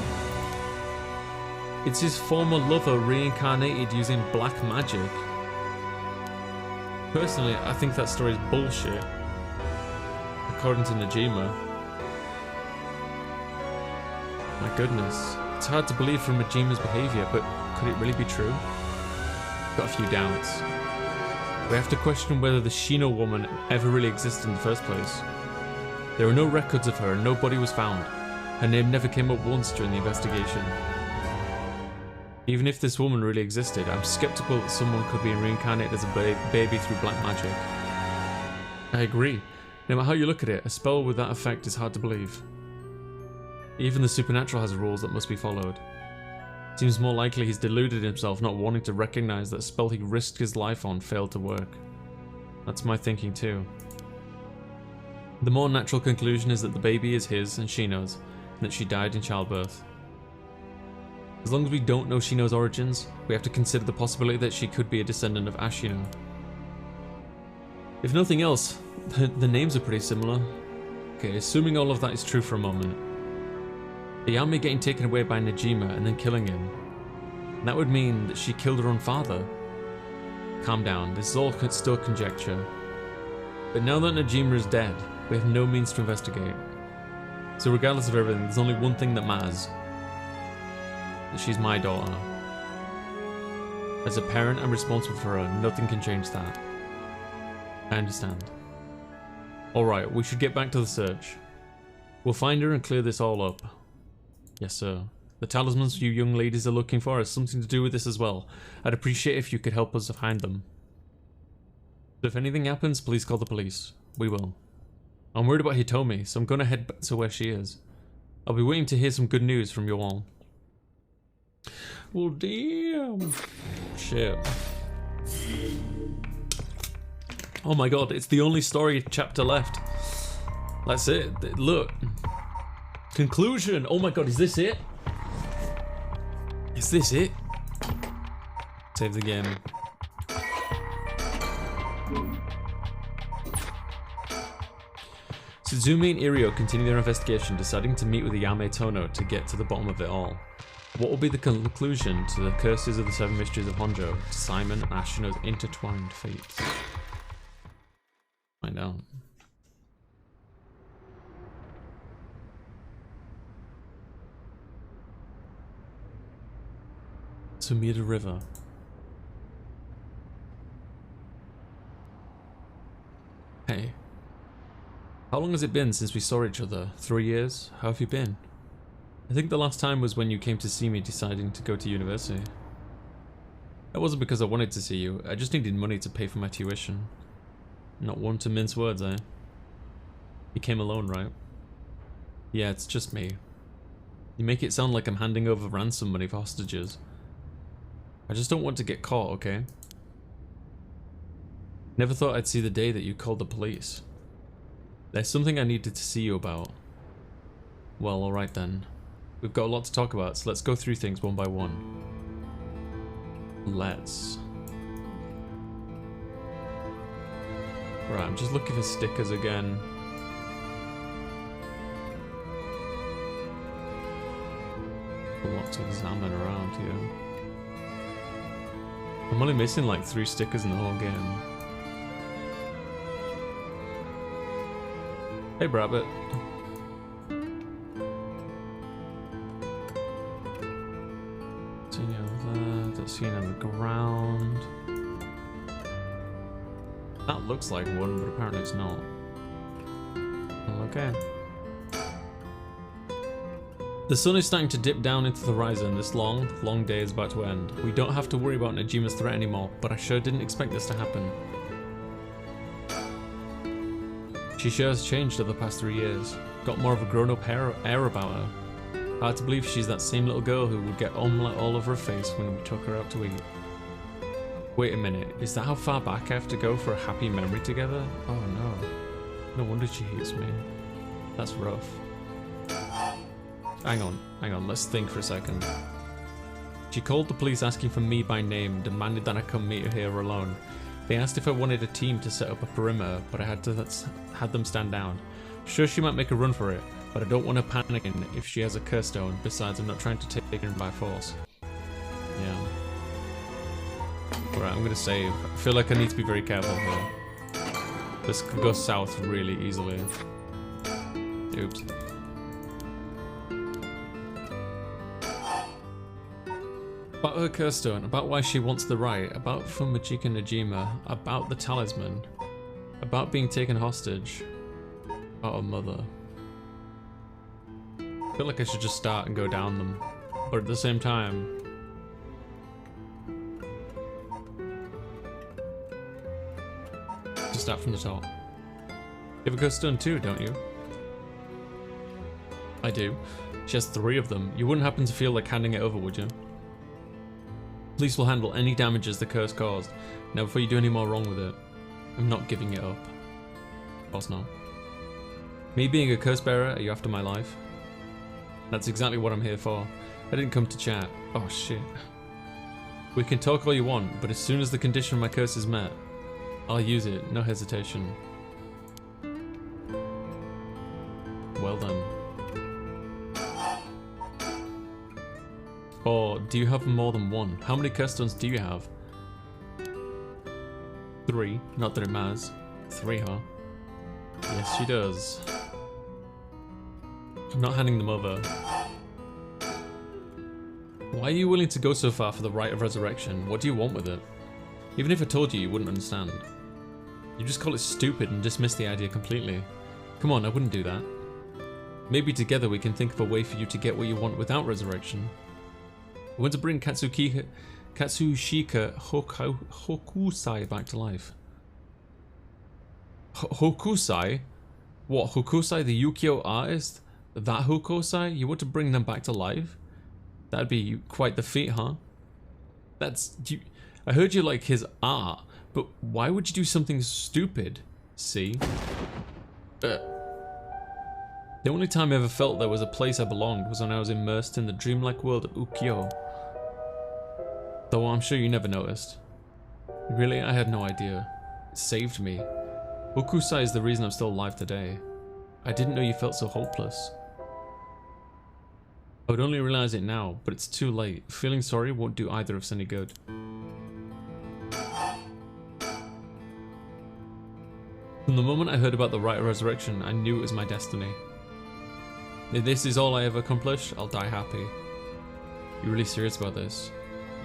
it's his former lover reincarnated using black magic. Personally, I think that story is bullshit. According to Najima. My goodness. It's hard to believe from Najima's behaviour, but could it really be true? Got a few doubts. We have to question whether the Shino woman ever really existed in the first place. There are no records of her and no body was found. Her name never came up once during the investigation. Even if this woman really existed, I'm skeptical that someone could be reincarnated as a baby through black magic. I agree. No matter how you look at it, a spell with that effect is hard to believe. Even the supernatural has rules that must be followed. Seems more likely he's deluded himself, not wanting to recognize that a spell he risked his life on failed to work. That's my thinking too. The more natural conclusion is that the baby is his and Shino's, and that she died in childbirth. As long as we don't know Shino's origins, we have to consider the possibility that she could be a descendant of Ashino. If nothing else, the names are pretty similar. Okay, assuming all of that is true for a moment. Ayami getting taken away by Najima and then killing him. That would mean that she killed her own father. Calm down, this is all still conjecture. But now that Najima is dead, we have no means to investigate. So regardless of everything, there's only one thing that matters. That she's my daughter. As a parent, I'm responsible for her. Nothing can change that. I understand. Alright, we should get back to the search. We'll find her and clear this all up. Yes, sir. The talismans you young ladies are looking for has something to do with this as well. I'd appreciate if you could help us find them. So if anything happens, please call the police. We will. I'm worried about Hitomi, so I'm gonna head back to where she is. I'll be waiting to hear some good news from you all. Well, damn. Shit. Oh my god, it's the only story chapter left. That's it. Look. Conclusion. Oh my god, is this it? Is this it? Save the game. Suzumi and Irio continue their investigation, deciding to meet with Ayami Tono to get to the bottom of it all. What will be the conclusion to the curses of the seven mysteries of Honjo, to Simon and Ashino's intertwined fates? Find out. Sumida River. Hey. How long has it been since we saw each other? 3 years? How have you been? I think the last time was when you came to see me deciding to go to university. That wasn't because I wanted to see you, I just needed money to pay for my tuition. Not one to mince words, eh? You came alone, right? Yeah, it's just me. You make it sound like I'm handing over ransom money for hostages. I just don't want to get caught, okay? Never thought I'd see the day that you called the police. There's something I needed to see you about. Well, alright then. We've got a lot to talk about, so let's go through things one by one. Let's. Right, I'm just looking for stickers again. A lot to examine around here. I'm only missing like 3 stickers in the whole game. Hey, Brabbit. see any over there. Don't see any on the ground. That looks like one, but apparently it's not. Okay. The sun is starting to dip down into the horizon. This long, long day is about to end. We don't have to worry about Najima's threat anymore, but I sure didn't expect this to happen. She sure has changed over the past 3 years. Got more of a grown-up air about her. Hard to believe she's that same little girl who would get omelette all over her face when we took her out to eat. Wait a minute, is that how far back I have to go for a happy memory together? Oh no. No wonder she hates me. That's rough. Hang on, let's think for a second. She called the police asking for me by name, demanded that I come meet her here alone. They asked if I wanted a team to set up a perimeter, but I had them stand down. Sure, she might make a run for it, but I don't want her panicking if she has a curse stone. Besides, I'm not trying to take her by force. Yeah. Alright, I'm gonna save. I feel like I need to be very careful here. This could go south really easily. Oops. About her curse stone, about why she wants the right, about Fumachika Najima, about the talisman, about being taken hostage, about her mother. I feel like I should just start and go down them, but at the same time, just start from the top. You have a curse stone too, don't you? I do. She has 3 of them. You wouldn't happen to feel like handing it over, would you? Police will handle any damages the curse caused. Now before you do any more wrong with it, I'm not giving it up. Of course not. Me being a curse bearer, are you after my life? That's exactly what I'm here for. I didn't come to chat. Oh shit. We can talk all you want, but as soon as the condition of my curse is met, I'll use it, no hesitation. Well done. Or do you have more than one? How many curse stones do you have? 3. Not that it matters. 3, huh? Yes, she does. I'm not handing them over. Why are you willing to go so far for the right of resurrection? What do you want with it? Even if I told you, you wouldn't understand. You just call it stupid and dismiss the idea completely. Come on, I wouldn't do that. Maybe together we can think of a way for you to get what you want without resurrection. I want to bring Katsushika Hokusai back to life. Hokusai? What, Hokusai the Yukio artist? That Hokusai? You want to bring them back to life? That'd be quite the feat, huh? I heard you like his art, but why would you do something stupid? See? The only time I ever felt there was a place I belonged was when I was immersed in the dreamlike world of Ukiyo. Though I'm sure you never noticed. Really, I had no idea. It saved me. Hokusai is the reason I'm still alive today. I didn't know you felt so hopeless. I would only realize it now, but it's too late. Feeling sorry won't do either of us any good. From the moment I heard about the rite of resurrection, I knew it was my destiny. If this is all I ever accomplish, I'll die happy. You really serious about this?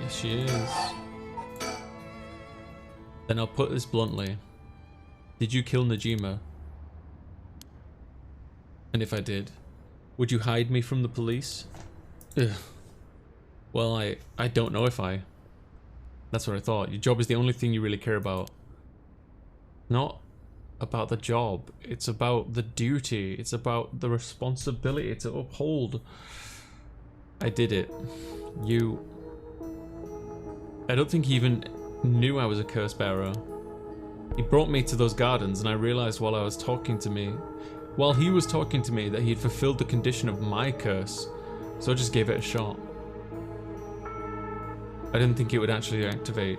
Yes, she is. Then I'll put this bluntly. Did you kill Najima? And if I did, would you hide me from the police? Ugh. Well, I don't know if I... That's what I thought. Your job is the only thing you really care about. Not about the job. It's about the duty. It's about the responsibility to uphold. I did it. I don't think he even knew I was a curse bearer. He brought me to those gardens and I realized while he was talking to me that he had fulfilled the condition of my curse. So I just gave it a shot. I didn't think it would actually activate.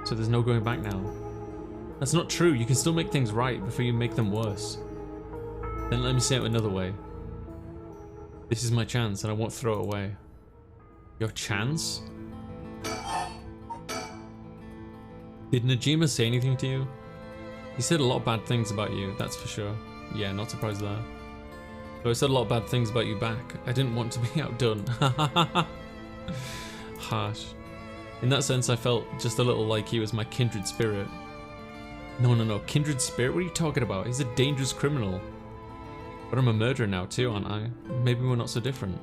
So there's no going back now. That's not true. You can still make things right before you make them worse. Then let me say it another way. This is my chance and I won't throw it away. Your chance? Did Najima say anything to you? He said a lot of bad things about you, that's for sure. Yeah, not surprised there. So I said a lot of bad things about you back. I didn't want to be outdone. Harsh. In that sense, I felt just a little like he was my kindred spirit. No. Kindred spirit? What are you talking about? He's a dangerous criminal. But I'm a murderer now too, aren't I? Maybe we're not so different.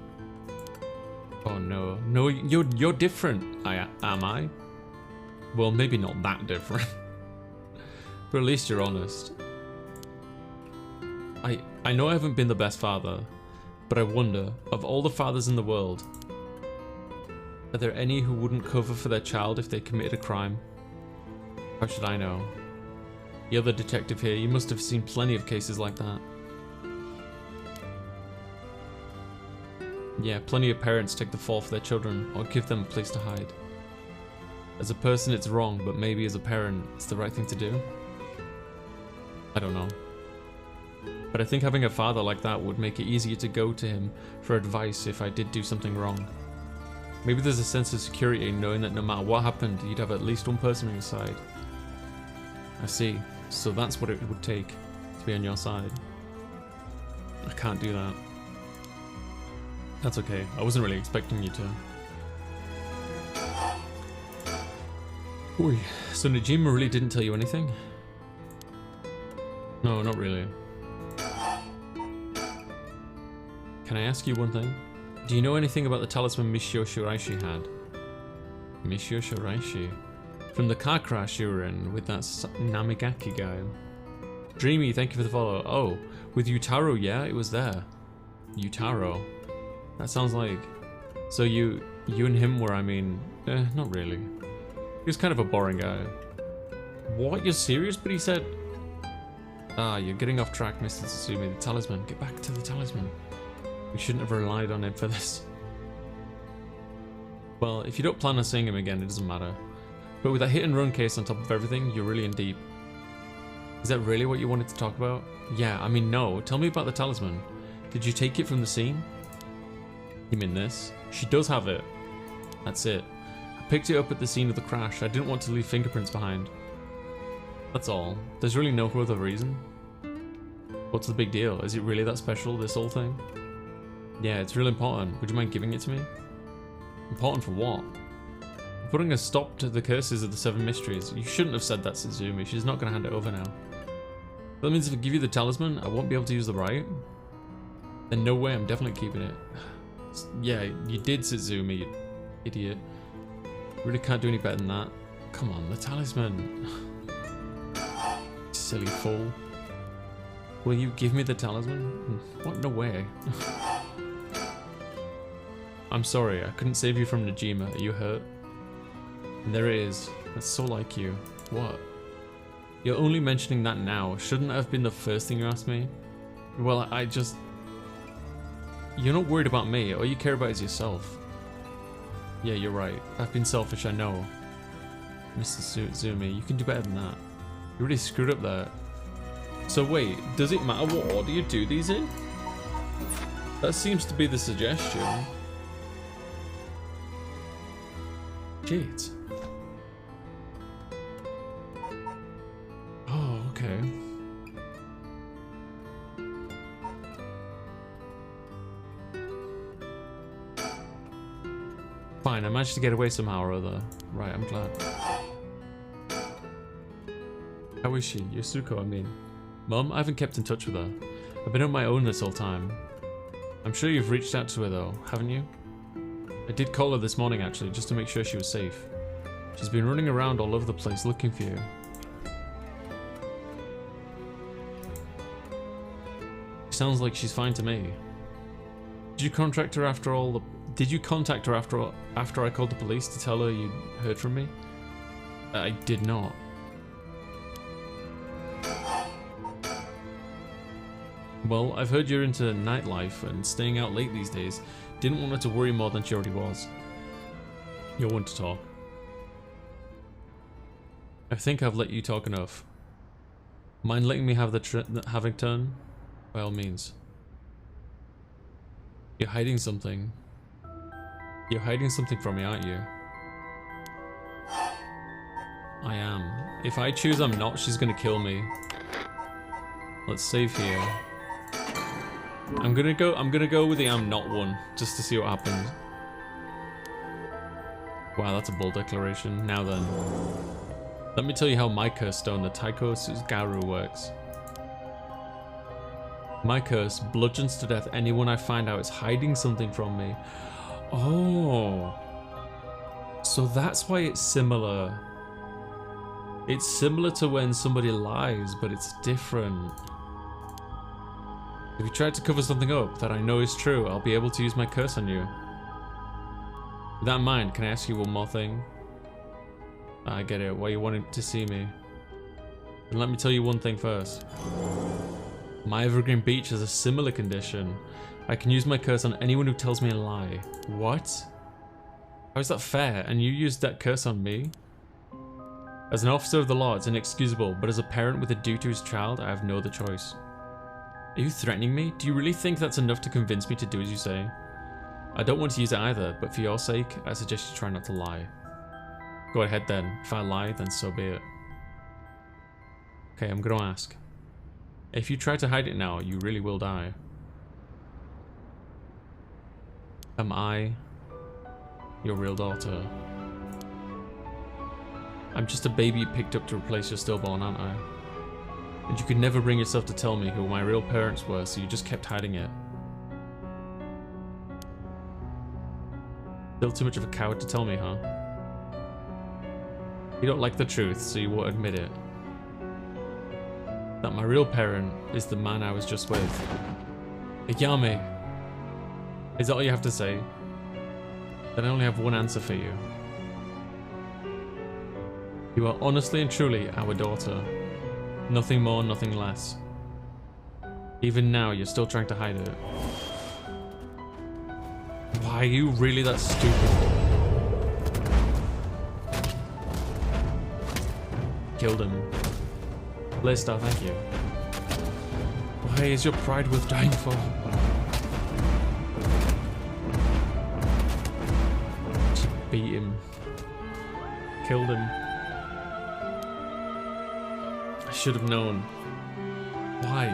Oh no. No, you're different. Am I? Well, maybe not that different. But at least you're honest. I know I haven't been the best father, but I wonder, of all the fathers in the world, are there any who wouldn't cover for their child if they committed a crime? How should I know? You're the detective here, you must have seen plenty of cases like that. Yeah, plenty of parents take the fall for their children, or give them a place to hide. As a person it's wrong, but maybe as a parent it's the right thing to do? I don't know. But I think having a father like that would make it easier to go to him for advice if I did do something wrong. Maybe there's a sense of security in knowing that no matter what happened, you'd have at least one person on your side. I see. So that's what it would take to be on your side. I can't do that. That's okay. I wasn't really expecting you to. Oi. So Najima really didn't tell you anything? No, not really. Can I ask you one thing? Do you know anything about the talisman Mishio Shiraishi had? Mishio Shiraishi? From the car crash you were in with that Namigaki guy. Dreamy, thank you for the follow. Oh, with Yutaro, yeah, it was there. Yutaro. That sounds like... So you and him were, I mean... not really. He was kind of a boring guy. What? You're serious? But he said... Ah, you're getting off track, Mr. Tsutsumi. The talisman. Get back to the talisman. We shouldn't have relied on him for this. Well, if you don't plan on seeing him again, it doesn't matter. But with that hit and run case on top of everything, you're really in deep. Is that really what you wanted to talk about? Yeah, I mean, no. Tell me about the talisman. Did you take it from the scene? You mean this? She does have it. That's it. I picked it up at the scene of the crash. I didn't want to leave fingerprints behind. That's all. There's really no other reason. What's the big deal? Is it really that special, this whole thing? Yeah, it's real important. Would you mind giving it to me? Important for what? Putting a stop to the curses of the 7 mysteries. You shouldn't have said that, Sutsumi. She's not going to hand it over now. That means if I give you the talisman, I won't be able to use the right? Then no way, I'm definitely keeping it. Yeah, you did, Sutsumi, you idiot. You really can't do any better than that. Come on, the talisman. Silly fool. Will you give me the talisman? What? No way. I'm sorry, I couldn't save you from Najima. Are you hurt? And there it is. That's so like you. What? You're only mentioning that now. Shouldn't that have been the first thing you asked me? Well, I just... You're not worried about me. All you care about is yourself. Yeah, you're right. I've been selfish, I know. Mr. Sutsumi, you can do better than that. You really screwed up there. So wait, does it matter what order you do these in? That seems to be the suggestion. Shit. Oh, okay. Fine, I managed to get away somehow or other. Right, I'm glad. How is she? Yasuko, I mean. Mum, I haven't kept in touch with her. I've been on my own this whole time. I'm sure you've reached out to her though, haven't you? I did call her this morning actually, just to make sure she was safe. She's been running around all over the place looking for you. Sounds like she's fine to me. Did you contact her after all the... Did you contact her after I called the police to tell her you heard from me? I did not. Well, I've heard you're into nightlife and staying out late these days. Didn't want her to worry more than she already was. You're one to talk. I think I've let you talk enough. Mind letting me have the having turn? By all means. You're hiding something. You're hiding something from me, aren't you? I am. If I choose I'm not, she's gonna kill me. Let's save here. I'm gonna go with the I'm not one, just to see what happens. Wow, that's a bold declaration. Now then. Let me tell you how my curse stone, the Taiko Sugaru, works. My curse bludgeons to death anyone I find out is hiding something from me. Oh. So that's why it's similar. It's similar to when somebody lies, but it's different. If you try to cover something up that I know is true, I'll be able to use my curse on you. With that in mind, can I ask you one more thing? I get it, why you wanted to see me. And let me tell you one thing first. My Evergreen Beach has a similar condition. I can use my curse on anyone who tells me a lie. What? How is that fair? And you used that curse on me? As an officer of the law, it's inexcusable, but as a parent with a duty to his child, I have no other choice. Are you threatening me? Do you really think that's enough to convince me to do as you say? I don't want to use it either, but for your sake, I suggest you try not to lie. Go ahead then. If I lie, then so be it. Okay, I'm gonna ask. If you try to hide it now, you really will die. Am I your real daughter? I'm just a baby you picked up to replace your stillborn, aren't I? And you could never bring yourself to tell me who my real parents were, so you just kept hiding it. Still too much of a coward to tell me, huh? You don't like the truth, so you won't admit it. That my real parent is the man I was just with. Yami! Is that all you have to say? Then I only have one answer for you. You are honestly and truly our daughter. Nothing more, nothing less. Even now, you're still trying to hide it. Why are you really that stupid? Killed him. Blaystar, thank you. Why is your pride worth dying for? She beat him. Killed him. I should have known. Why?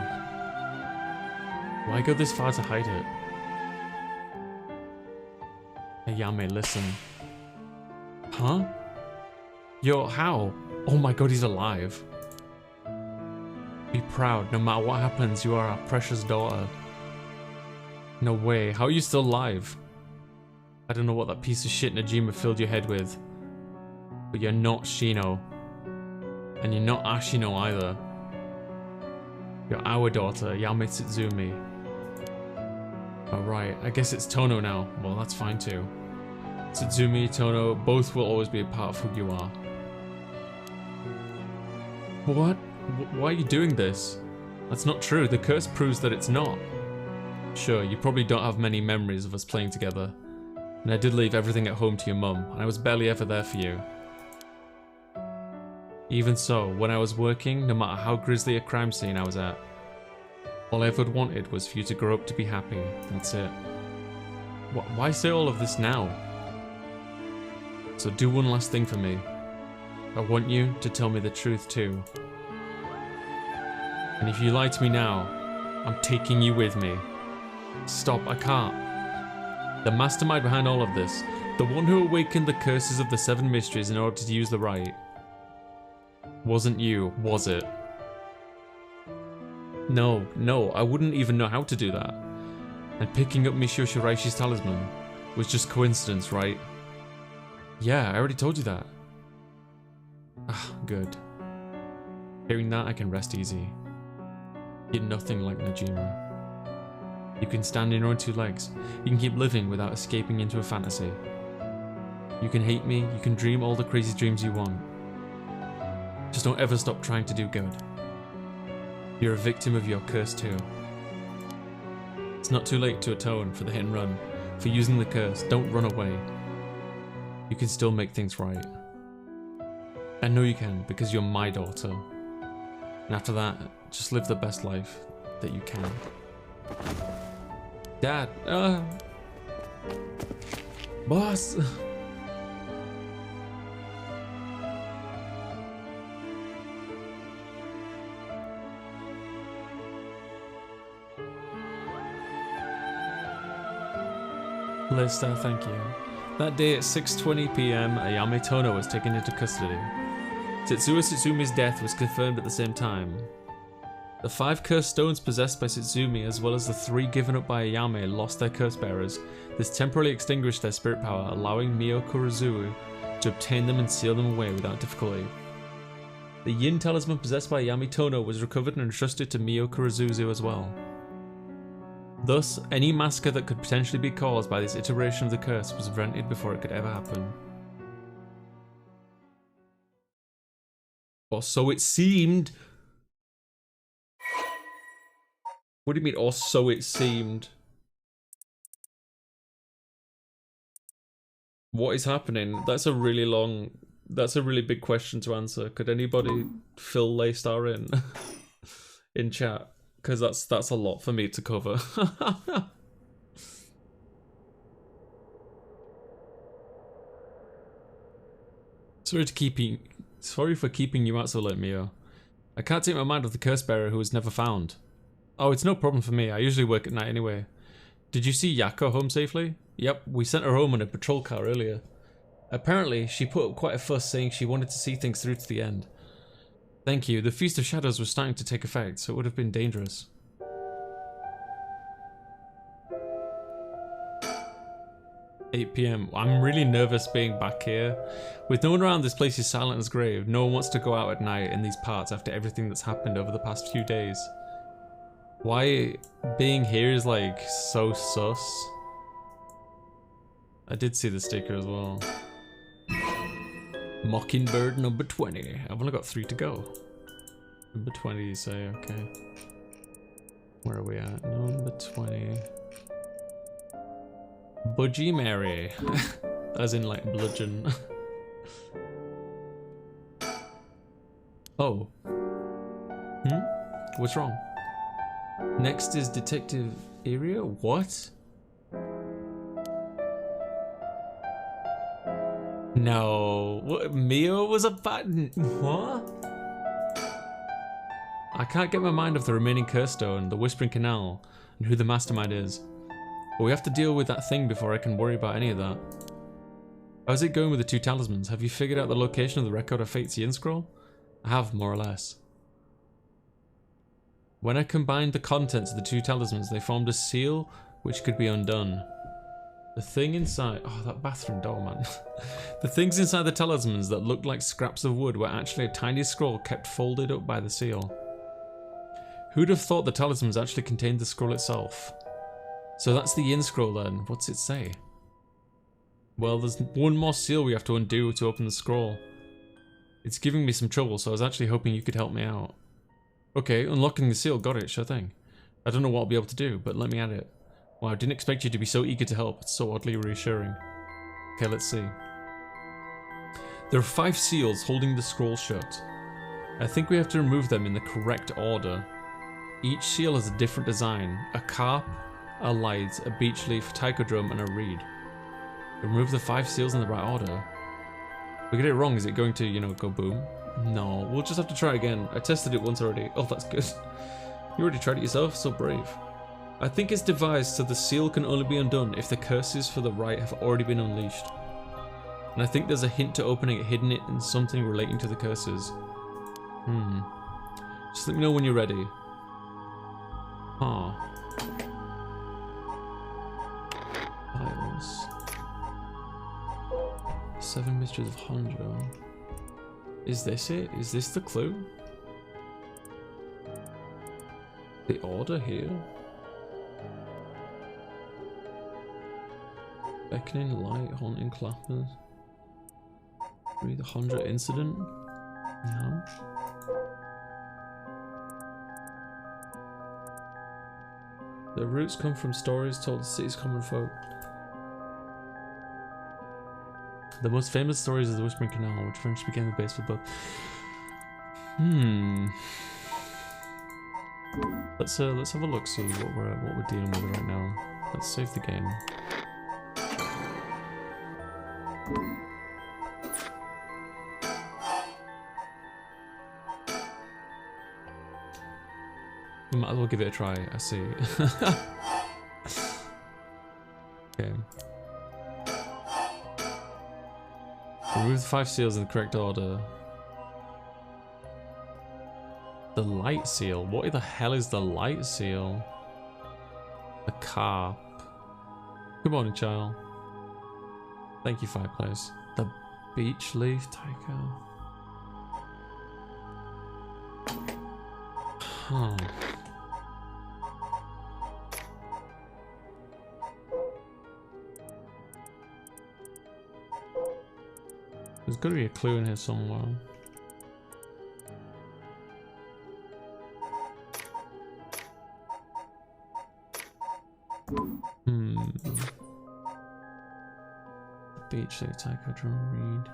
Why go this far to hide it? Ayame, listen. Huh? Yo, how? Oh my god, he's alive. Be proud, no matter what happens, you are our precious daughter. No way, how are you still alive? I don't know what that piece of shit Najima filled your head with, but you're not Shino. And you're not Ashino either. You're our daughter, Yame Tsuzumi. Alright, I guess it's Tono now. Well, that's fine too. Tsuzumi, Tono, both will always be a part of who you are. What? Why are you doing this? That's not true. The curse proves that it's not. Sure, you probably don't have many memories of us playing together. And I did leave everything at home to your mum, and I was barely ever there for you. Even so, when I was working, no matter how grisly a crime scene I was at, all I ever wanted was for you to grow up to be happy. That's it. Why say all of this now? So do one last thing for me. I want you to tell me the truth too. And if you lie to me now, I'm taking you with me. Stop, I can't. The mastermind behind all of this, the one who awakened the curses of the 7 mysteries in order to use the right, wasn't you, was it? No, I wouldn't even know how to do that. And picking up Mishio Shiraishi's talisman was just coincidence, right? Yeah, I already told you that. Ah, good. Hearing that, I can rest easy. You're nothing like Najima. You can stand on your own 2 legs. You can keep living without escaping into a fantasy. You can hate me, you can dream all the crazy dreams you want. Just don't ever stop trying to do good. You're a victim of your curse too. It's not too late to atone for the hit and run. For using the curse, don't run away. You can still make things right. I know you can, because you're my daughter. And after that, just live the best life that you can. Dad! Boss! Lister, thank you. That day at 6:20 p.m, Ayame Tono was taken into custody. Tetsuo Tsumi's death was confirmed at the same time. The 5 cursed stones possessed by Tsutsumi, as well as the 3 given up by Ayame, lost their curse bearers. This temporarily extinguished their spirit power, allowing Mio Kurozu to obtain them and seal them away without difficulty. The Yin talisman possessed by Ayame Tono was recovered and entrusted to Mio Kurozu as well. Thus, any massacre that could potentially be caused by this iteration of the curse was prevented before it could ever happen. Or so it seemed. What do you mean, or so it seemed? What is happening? That's a really big question to answer. Could anybody fill Laystar in? In chat? Because that's a lot for me to cover. Sorry for keeping you out so late, Mio. I can't take my mind off the curse bearer who was never found. Oh, it's no problem for me. I usually work at night anyway. Did you see Yako home safely? Yep, we sent her home in a patrol car earlier. Apparently, she put up quite a fuss saying she wanted to see things through to the end. Thank you. The Feast of Shadows was starting to take effect, so it would have been dangerous. $8 p.m. I'm really nervous being back here. With no one around, this place is silent as grave. No one wants to go out at night in these parts after everything that's happened over the past few days. Why being here is like so sus. I did see the sticker as well. Mockingbird number 20. I've only got 3 to go. Number 20 you say, okay. Where are we at? Number 20. Budgie Mary. As in like bludgeon. Oh. What's wrong? Next is Detective Area? What? No. What? Mio was a button. What? I can't get my mind off the remaining curse stone, the Whispering Canal, and who the mastermind is. But we have to deal with that thing before I can worry about any of that. How's it going with the 2 talismans? Have you figured out the location of the Record of Fate's Yin scroll? I have, more or less. When I combined the contents of the 2 talismans, they formed a seal which could be undone. The thing inside... Oh, that bathroom door, man. The things inside the talismans that looked like scraps of wood were actually a tiny scroll kept folded up by the seal. Who'd have thought the talismans actually contained the scroll itself? So that's the Yin scroll then. What's it say? Well, there's one more seal we have to undo to open the scroll. It's giving me some trouble, so I was actually hoping you could help me out. Okay, unlocking the seal, got it, sure thing. I don't know what I'll be able to do, but let me at it. Wow, I didn't expect you to be so eager to help. It's so oddly reassuring. Okay, let's see. There are 5 seals holding the scroll shut. I think we have to remove them in the correct order. Each seal has a different design. A carp, a light, a beech leaf, taiko drum, and a reed. Remove the 5 seals in the right order. If we get it wrong, is it going to, you know, go boom? No, we'll just have to try again. I tested it once already. Oh, that's good. You already tried it yourself? So brave. I think it's devised so the seal can only be undone if the curses for the right have already been unleashed. And I think there's a hint to opening it hidden in something relating to the curses. Just let me know when you're ready. Huh. Files. 7 Mysteries of Honjo. Is this it? Is this the clue? The order here? Beckoning light, haunting clappers. Maybe the Honjo incident? No. The roots come from stories told to city's common folk. The most famous stories of the Whispering Canal, which eventually became the base for both. Let's have a look, see what we're dealing with right now. Let's save the game. We might as well give it a try. I see. Okay. Remove the 5 seals in the correct order. The light seal? What the hell is the light seal? The carp. Good morning, child. Thank you, Fireplace. The beach leaf Tycho. Huh. There's got to be a clue in here somewhere. The beach leaf Tycho drum read.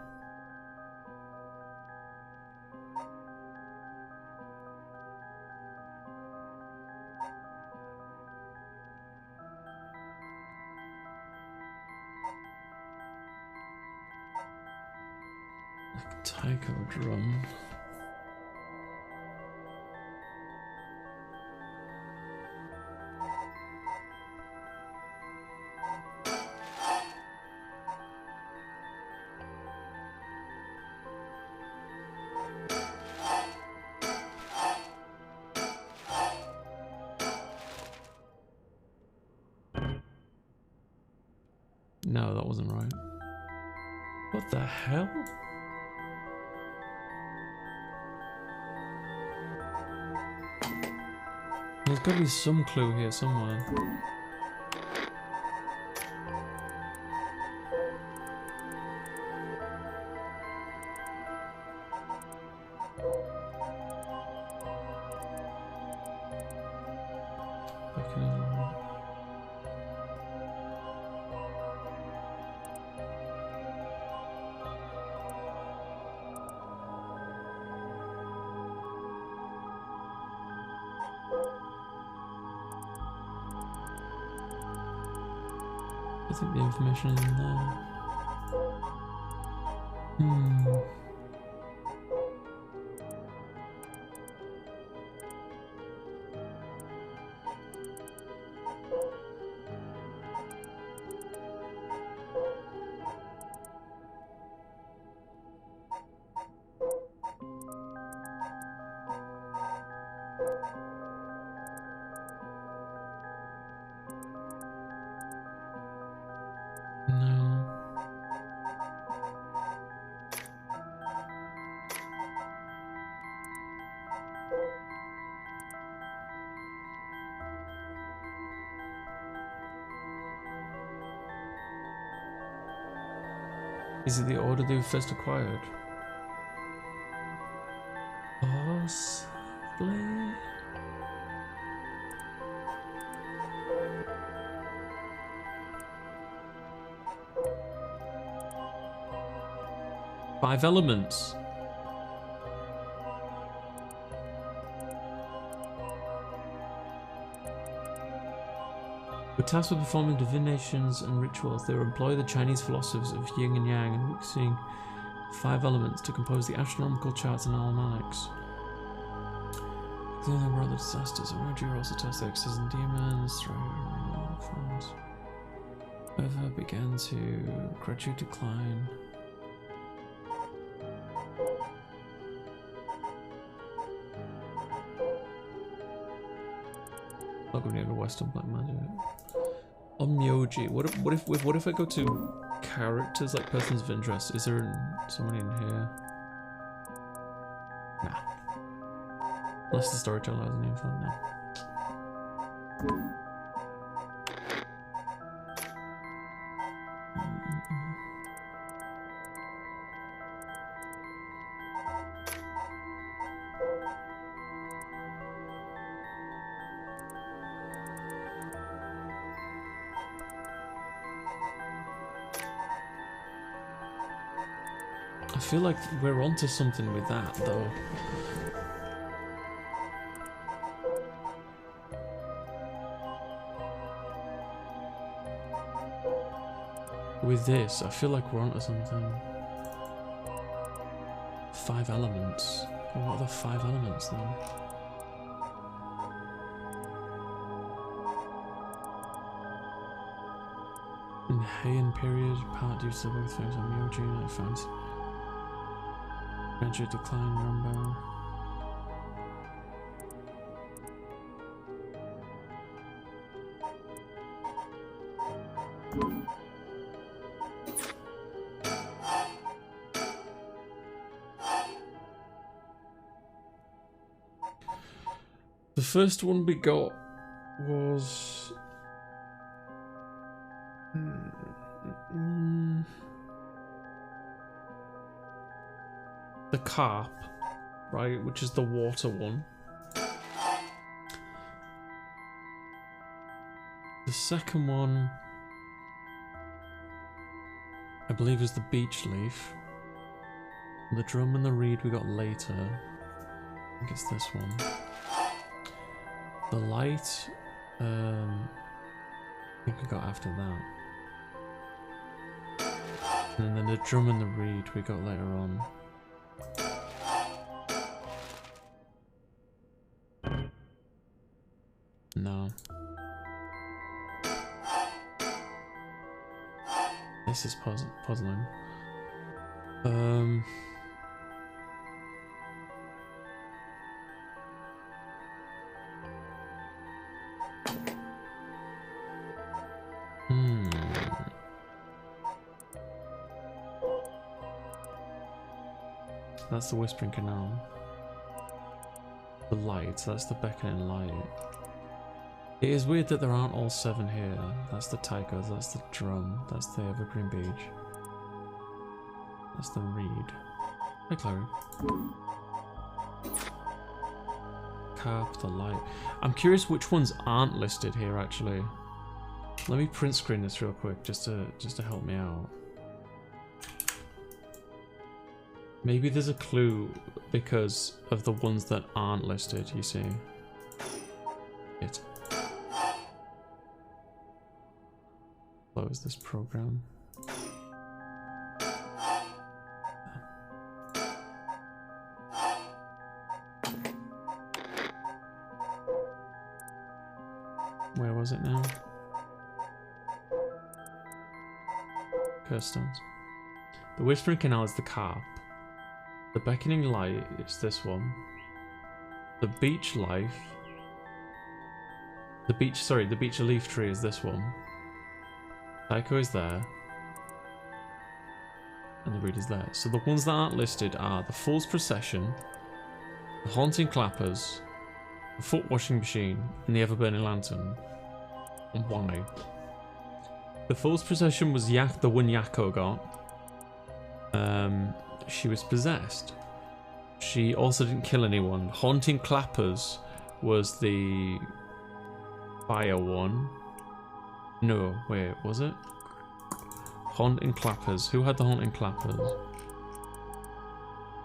Tycho drum. No, that wasn't right. What the hell? There's got to be some clue here somewhere. I think the information is in there. Is it the order they first acquired? Possibly. 5 elements. We're tasked with performing divinations and rituals. They employ the Chinese philosophers of yin and yang and mixing 5 elements to compose the astronomical charts and almanacs. The other brother disasters, energy also test X's and demons, forms. Weather began to gradually decline. Not going to the Western Black Magic. Onmyoji. What if I go to characters, like persons of interest? Is there someone in here? Nah. Unless the storyteller has an info. No. I feel like we're onto something with that, though. With this, I feel like we're onto something. 5 elements. Well, what are the 5 elements then? In the Heian period, part due to both things on Myoji, I found Gradual decline number. The first one we got was the carp, right, which is the water one. The second one, I believe, is the beech leaf. The drum and the reed we got later. I think it's this one. The light, I think we got after that. And then the drum and the reed we got later on. No. This is puzzling. That's the Whispering Canal. The light, that's the beckoning light. It is weird that there aren't all 7 here. That's the Tychos, that's the drum, that's the Evergreen Beach. That's the reed. Hi, Clary. Carp, the light. I'm curious which ones aren't listed here, actually. Let me print screen this real quick, just to help me out. Maybe there's a clue because of the ones that aren't listed, you see. It. Close this program. Where was it now? Curse stones. The Whispering Canal is the carp. The Beckoning Light is this one. The Beech Life. The Beech Leaf Tree is this one. Tycho is there. And the reed is there. So the ones that aren't listed are the Fool's Procession, the Haunting Clappers, the Foot Washing Machine, and the Ever-Burning Lantern. And why? The Fool's Procession was the one Yakko got. She was possessed. She also didn't kill anyone. Haunting Clappers was the fire one. No, wait, was it? Haunting Clappers. Who had the Haunting Clappers?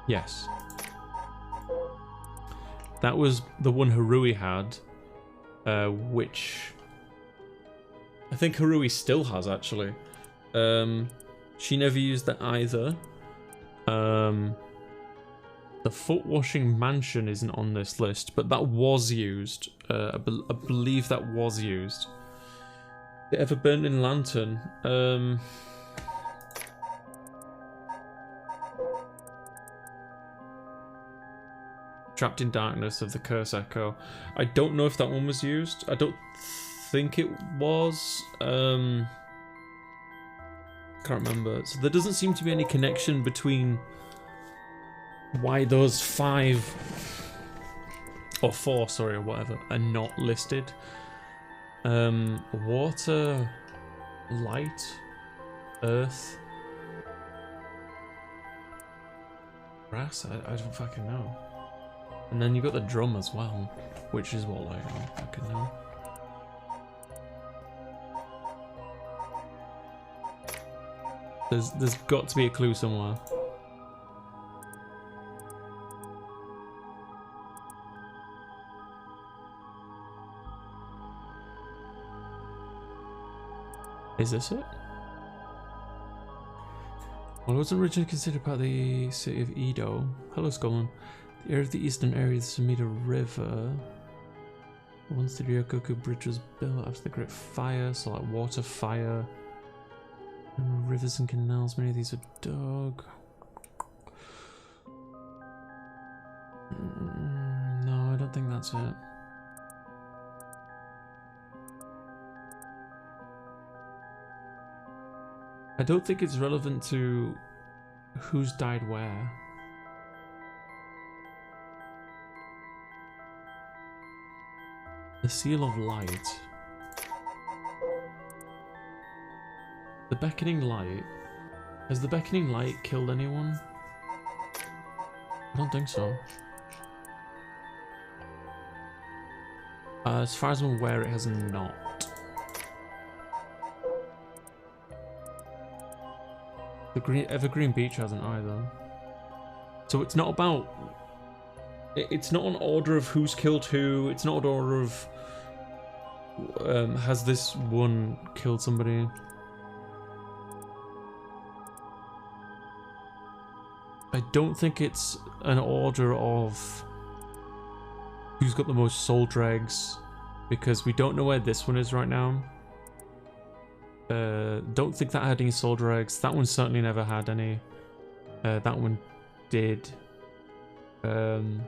Yes. That was the one Harui had, which I think Harui still has, actually. She never used that either. The Foot Washing Mansion isn't on this list, but that was used. I believe that was used. The Ever-Burning Lantern. Trapped in Darkness of the Curse Echo. I don't know if that one was used. I don't think it was. Can't remember. So there doesn't seem to be any connection between why those 5 or 4, sorry, or whatever, are not listed. Water, light, earth, grass. I don't fucking know. And then you got the drum as well, which is what I don't fucking know. There's got to be a clue somewhere. Is this it? Well, it was originally considered part of the city of Edo. Hello, Scotland. The area of the eastern area of the Sumida River. Once the Ryokoku Bridge was built after the Great Fire, so like water, fire. Rivers and canals, many of these are dug. No, I don't think that's it. I don't think it's relevant to who's died where. The seal of light. The beckoning light. Has the beckoning light killed anyone? I don't think so. As far as I'm aware, it has not. The Evergreen Beach hasn't either. So it's not about... It's not an order of who's killed who. It's not an order of... has this one killed somebody? I don't think it's an order of who's got the most soul dregs, because we don't know where this one is right now. Don't think that had any soul dregs. That one certainly never had any. That one did. And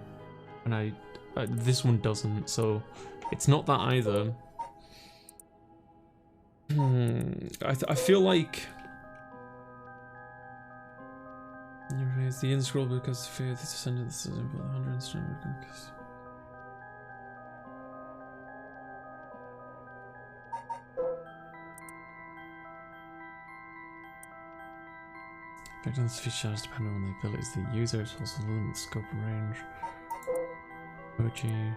this one doesn't, so it's not that either. I feel like it's the end scroll because fear this descendant this is about 100 because Victims' features depend on the abilities of the user, it's also limit scope and range. Emoji.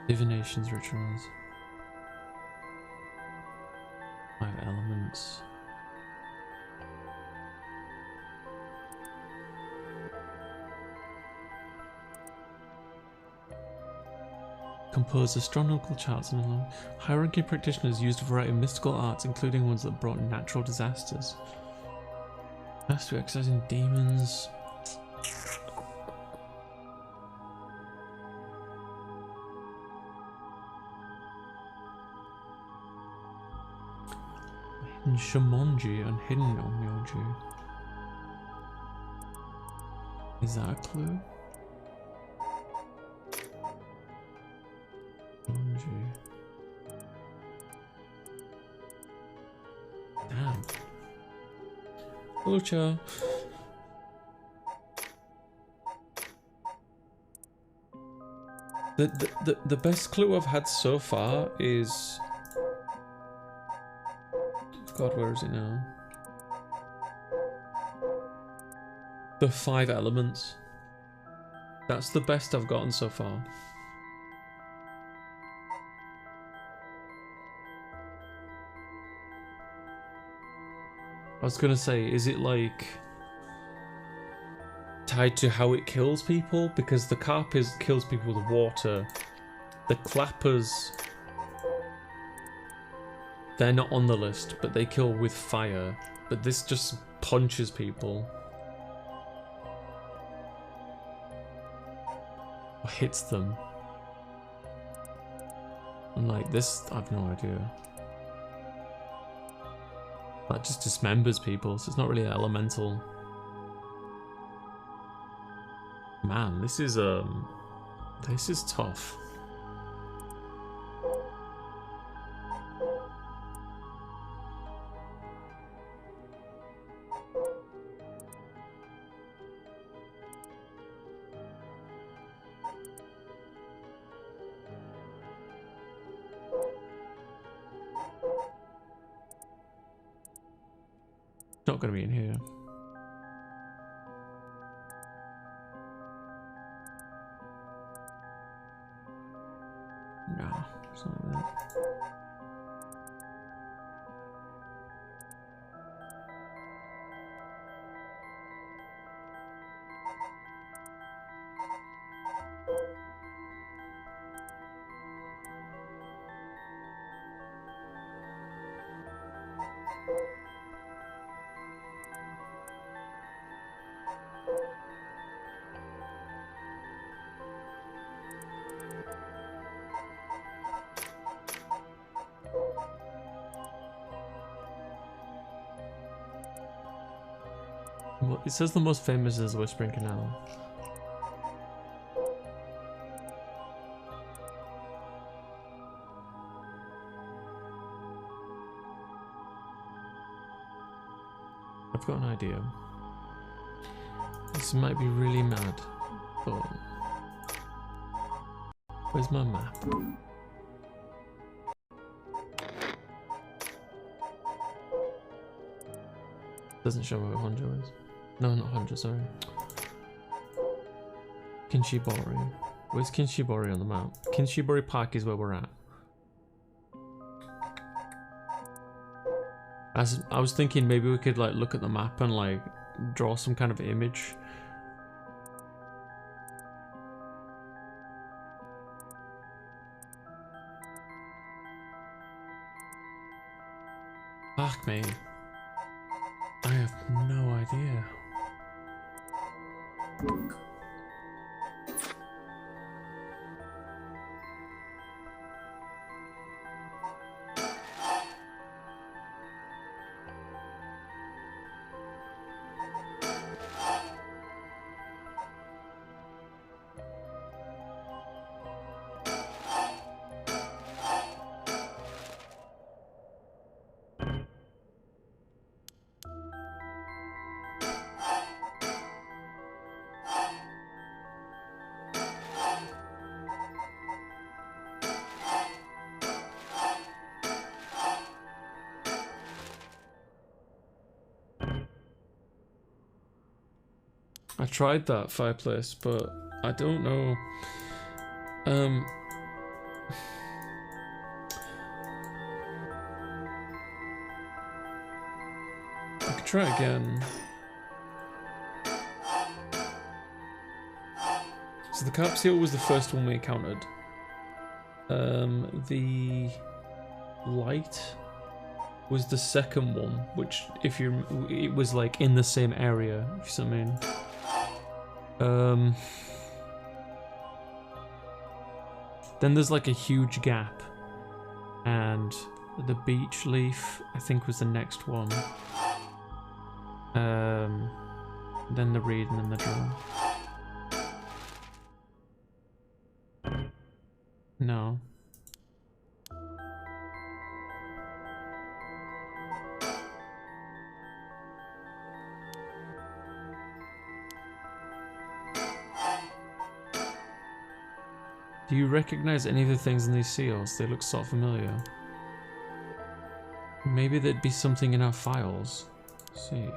Divinations, rituals. 5 elements. Compose astronomical charts and along. High-ranking practitioners used a variety of mystical arts, including ones that brought natural disasters. Master exercising demons. Hidden Shamonji and Hidden Omyoji. Is that a clue? Damn. Lucha. The best clue I've had so far is... God, where is it now? The 5 elements. That's the best I've gotten so far. I was gonna say, is it like tied to how it kills people? Because the carp kills people with water. The clappers, they're not on the list, but they kill with fire. But this just punches people. Or hits them. And like this, I've no idea. That just dismembers people, so it's not really an elemental. Man, this is tough. Not going to be in here. No, it's not that. It says the most famous is the Whispering Canal. I've got an idea. This might be really mad, but where's my map? Doesn't show where Honjo is. No, not Honjo, sorry. Kinshibori. Where's Kinshibori on the map? Kinshibori Park is where we're at. As I was thinking, maybe we could like look at the map and like draw some kind of image. Fuck me. I have no idea. I tried that fireplace, but I don't know. I could try again. So the carp seal was the first one we encountered. The light was the second one, which if you, it was like in the same area, if you see what I mean. Then there's like a huge gap, and the beach leaf I think was the next one. Then the reed and then the drum. No. Do you recognize any of the things in these seals? They look sort of familiar. Maybe there'd be something in our files. Let's see.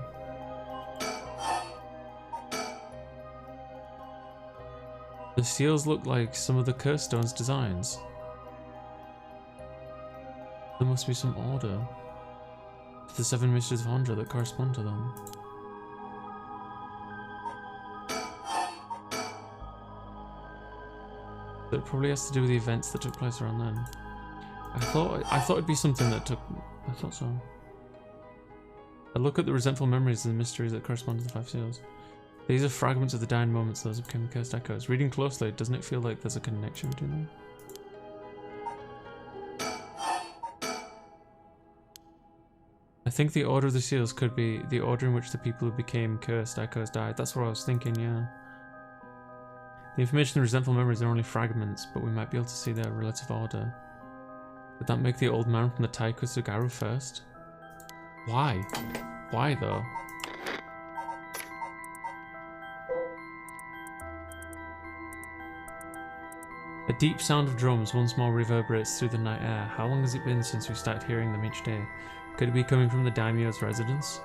The seals look like some of the curse stones designs. There must be some order to the 7 mysteries of Hondra that correspond to them. It probably has to do with the events that took place around then. I thought it'd be something that took. I thought so. I look at the resentful memories and the mysteries that correspond to the 5 seals. These are fragments of the dying moments, those became cursed echoes. Reading closely, doesn't it feel like there's a connection between them? I think the order of the seals could be the order in which the people who became cursed echoes died. That's what I was thinking, yeah. The information in the resentful memories are only fragments, but we might be able to see their relative order. Would that make the old man from the Taiko Sugaru first? Why? Why though? A deep sound of drums once more reverberates through the night air. How long has it been since we started hearing them each day? Could it be coming from the daimyo's residence?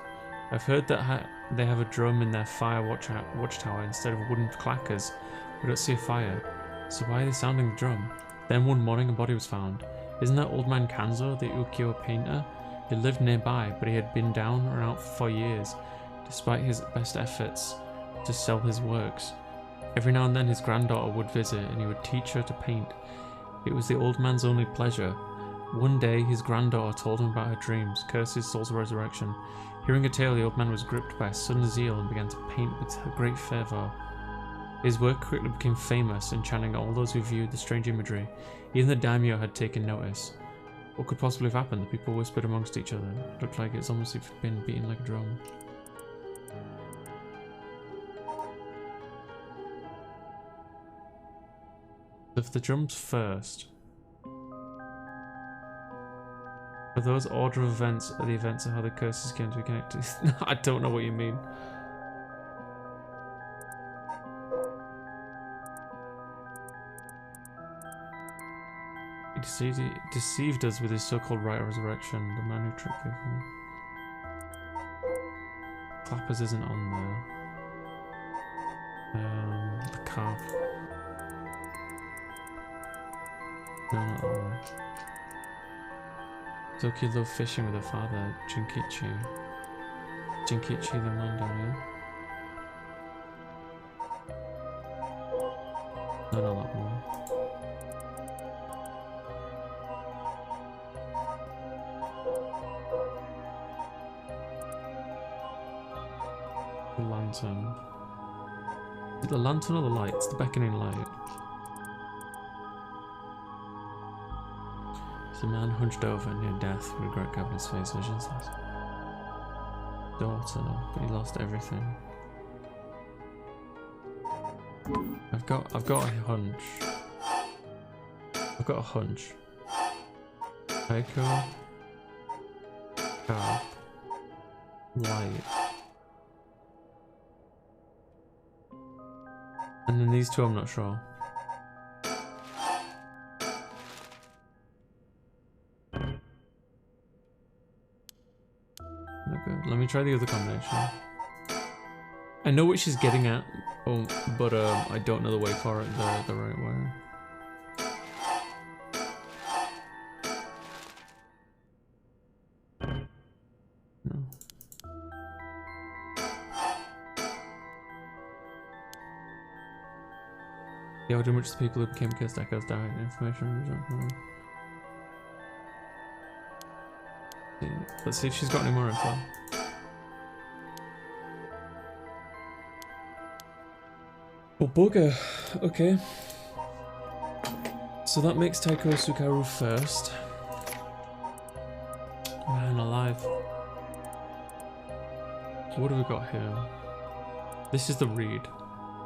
I've heard that they have a drum in their fire watchtower instead of wooden clackers. We don't see a fire, so why are they sounding the drum? Then one morning a body was found. Isn't that old man Kanzo, the ukiyo painter? He lived nearby, but he had been down or out for 4 years, despite his best efforts to sell his works. Every now and then his granddaughter would visit and he would teach her to paint. It was the old man's only pleasure. One day his granddaughter told him about her dreams, cursed his soul's resurrection. Hearing a tale, the old man was gripped by a sudden zeal and began to paint with great fervour. His work quickly became famous, enchanting all those who viewed the strange imagery. Even the daimyo had taken notice. What could possibly have happened? The people whispered amongst each other. It looked like it's almost if been beaten like a drum. If the drum's first... Are those order of events are the events of how the curses came to be connected? I don't know what you mean. He deceived us with his so-called right of resurrection, the man who tricked people. Clappers isn't on there. The calf. No, not that one. Toki loved fishing with her father, Jinkichi. Jinkichi the man down here. No, not that one. The lantern. Is it the lantern or the light? It's the beckoning light. It's a man hunched over near death, regret covering his face, visions his daughter, but he lost everything. I've got a hunch. I've got a hunch. Echo. Car. Light. And then these two I'm not sure. Okay, let me try the other combination. I know what she's getting at, but I don't know the way for it the right way. No. The order in which the people who became cursed echoes died. Information. Let's see if she's got any more info. Oh, bugger. Okay. So that makes Taiko Sukaru first. Man alive. So what have we got here? This is the reed.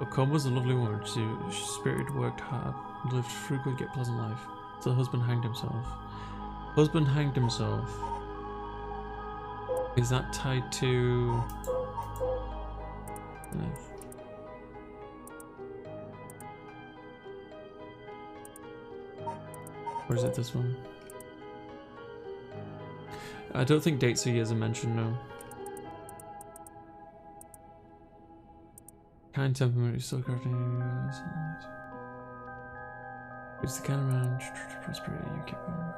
Okoma was a lovely woman. She spirited, worked hard, lived frugal yet pleasant life. So the husband hanged himself. Husband hanged himself. Is that tied to... Or is it this one? I don't think dates or years are mentioned, no. Kind temperament is still crafting. It's the kind around prosperity you keep going.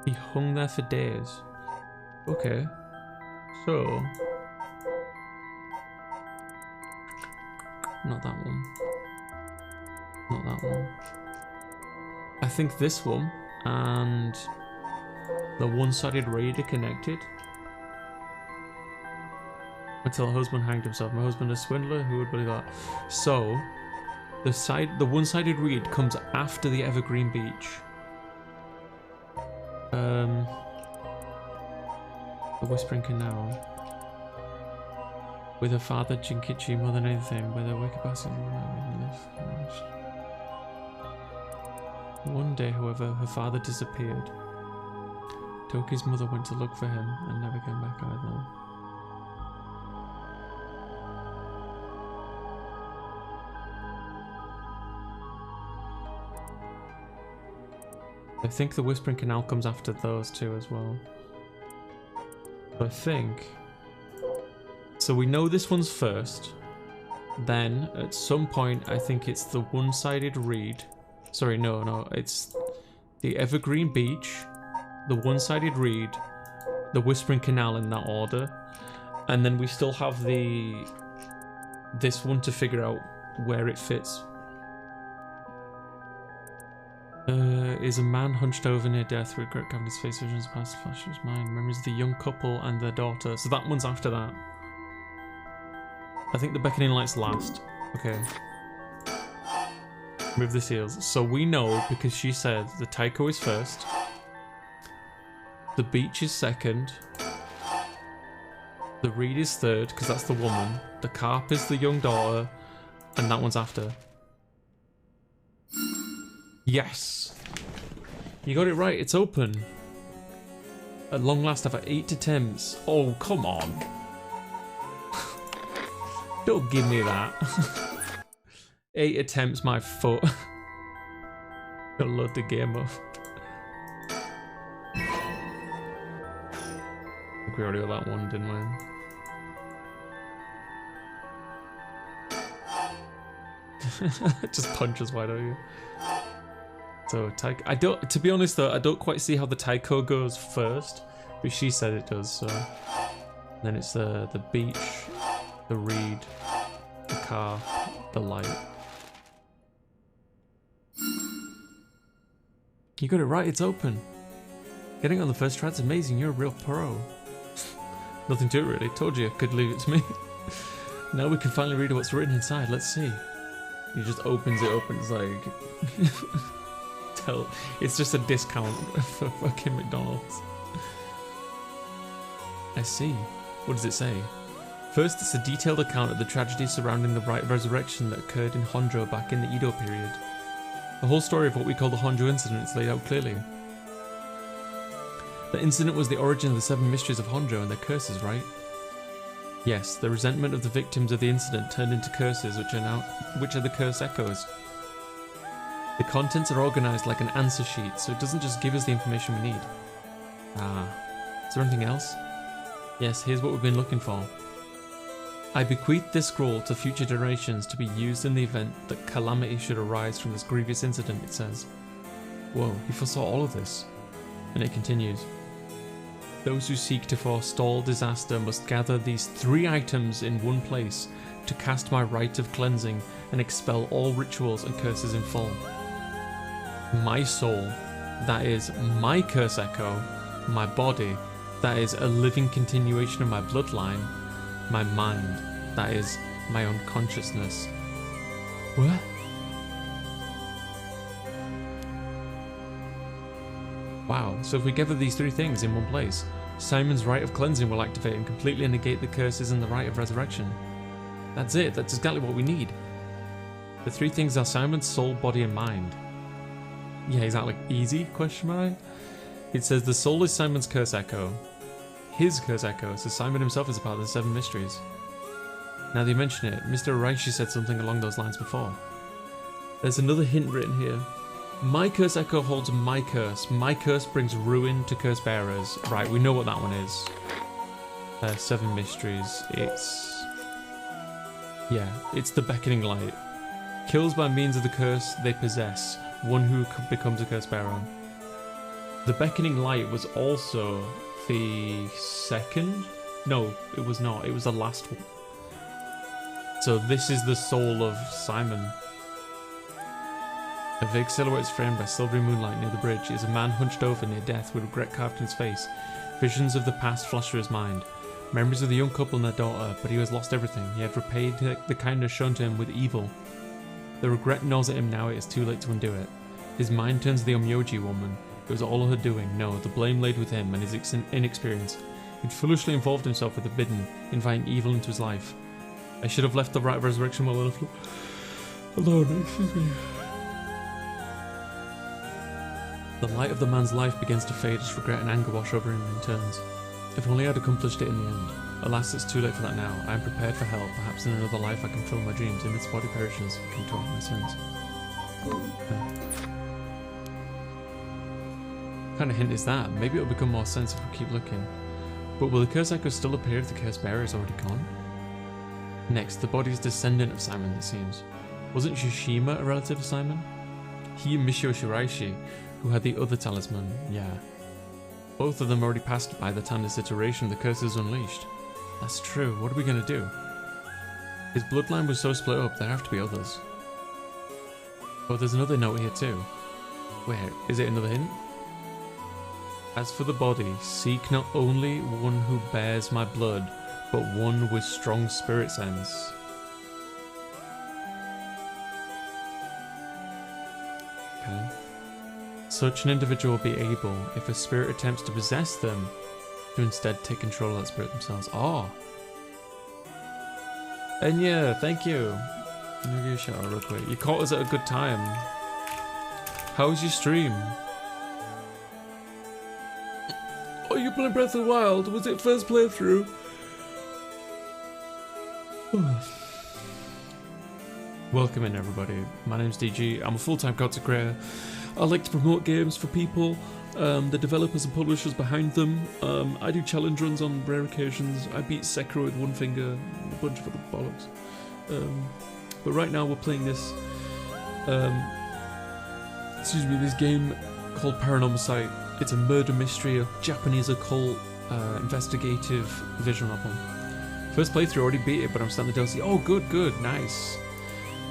He hung there for days. Okay. So. Not that one. Not that one. I think this one and the one-sided raid are connected. Until her husband hanged himself. My husband a swindler? Who would believe that? So, the one-sided reed comes after the Evergreen Beach. The Whispering Canal. With her father Jinkichi more than anything, where their wicked bastards live. One day, however, her father disappeared. Toki's mother went to look for him and never came back either. I think the Whispering Canal comes after those two as well. I think... So we know this one's first. Then, at some point, I think it's the one-sided reed. Sorry, no, it's the Evergreen Beach, the one-sided reed, the Whispering Canal in that order. And then we still have this one to figure out where it fits. Is a man hunched over near death, regret covering his face, visions of past flash of his mind, memories of the young couple and their daughter. So that one's after that. I think the beckoning light's last. Okay. Remove the seals. So we know, because she said the Taiko is first, the beach is second, the reed is third, because that's the woman, the carp is the young daughter, and that one's after. Yes! You got it right, it's open. At long last, after 8 attempts. Oh, come on. Don't give me that. 8 attempts, my foot. Gotta load the game up. I think we already got that one, didn't we? Just punches, why don't you? So, I don't, to be honest though, I don't quite see how the taiko goes first, but she said it does, so. Then it's the beach, the reed, the car, the light. You got it right, it's open. Getting on the first try's amazing, you're a real pro. Nothing to it really, told you I could leave it to me. Now we can finally read what's written inside, let's see. He just opens it up and it's like... It's just a discount for fucking McDonald's. I see. What does it say? First, it's a detailed account of the tragedy surrounding the Rite of Resurrection that occurred in Honjo back in the Edo period. The whole story of what we call the Honjo incident is laid out clearly. The incident was the origin of the 7 mysteries of Honjo and their curses, right? Yes, the resentment of the victims of the incident turned into curses, which are the curse echoes. The contents are organised like an answer sheet, so it doesn't just give us the information we need. Ah, is there anything else? Yes, here's what we've been looking for. I bequeath this scroll to future generations to be used in the event that calamity should arise from this grievous incident, it says. Whoa, he foresaw all of this. And it continues. Those who seek to forestall disaster must gather these 3 items in one place to cast my rite of cleansing and expel all rituals and curses in full. My soul, that is my curse echo, my body, that is a living continuation of my bloodline, my mind, that is my unconsciousness. What? Wow, so if we gather these 3 things in one place, Simon's rite of cleansing will activate and completely negate the curses and the rite of resurrection. That's it, that's exactly what we need. The 3 things are Simon's soul, body and mind. Yeah, is that like easy, question mark? It says the soul is Simon's curse echo. His curse echo, so Simon himself is a part of the 7 mysteries. Now that you mention it, Mr. Araishi said something along those lines before. There's another hint written here. My curse echo holds my curse. My curse brings ruin to curse bearers. Right, we know what that one is. 7 mysteries. It's the beckoning light. Kills by means of the curse they possess, one who becomes a curse bearer. The beckoning light was also the second? No, it was not. It was the last one. So this is the soul of Simon. A vague silhouette is framed by silvery moonlight near the bridge. He is a man hunched over near death with regret carved in his face. Visions of the past flash through his mind. Memories of the young couple and their daughter, but he has lost everything. He had repaid the kindness shown to him with evil. The regret gnaws at him now, it is too late to undo it. His mind turns to the Omyoji woman. It was all her doing. No, the blame laid with him and his inexperience. He'd foolishly involved himself with the bidden, inviting evil into his life. I should have left the rite of resurrection well enough alone. Excuse me. The light of the man's life begins to fade as regret and anger wash over him in turns. If only I'd accomplished it in the end. Alas, it's too late for that now. I am prepared for hell. Perhaps in another life I can fill my dreams. In this body perishes, I can atone my sins. What kind of hint is that? Maybe it'll become more sense if we keep looking. But will the curse echo still appear if the curse bearer is already gone? Next, the body's descendant of Simon, it seems. Wasn't Shishima a relative of Simon? He and Mishio Shiraishi, who had the other talisman, yeah. Both of them already passed by the time this iteration of the curse is unleashed. That's true, what are we gonna do? His bloodline was so split up, there have to be others. Oh, there's another note here too. Where, is it another hint? As for the body, seek not only one who bears my blood, but one with strong spirit sense. Okay. Such an individual will be able, if a spirit attempts to possess them, to instead take control of that spirit themselves. Oh! Enya, thank you! Let me give you a shout out real quick. You caught us at a good time. How was your stream? Are you playing Breath of the Wild? Was it first playthrough? Welcome in, everybody. My name's DG. I'm a full-time content creator. I like to promote games for people, the developers and publishers behind them. I do challenge runs on rare occasions. I beat Sekiro with one finger, a bunch of other bollocks. But right now we're playing this, this game called Paranormasight. It's a murder mystery, a Japanese occult investigative visual novel. First playthrough, already beat it, but I'm starting to DLC. Oh, good, nice.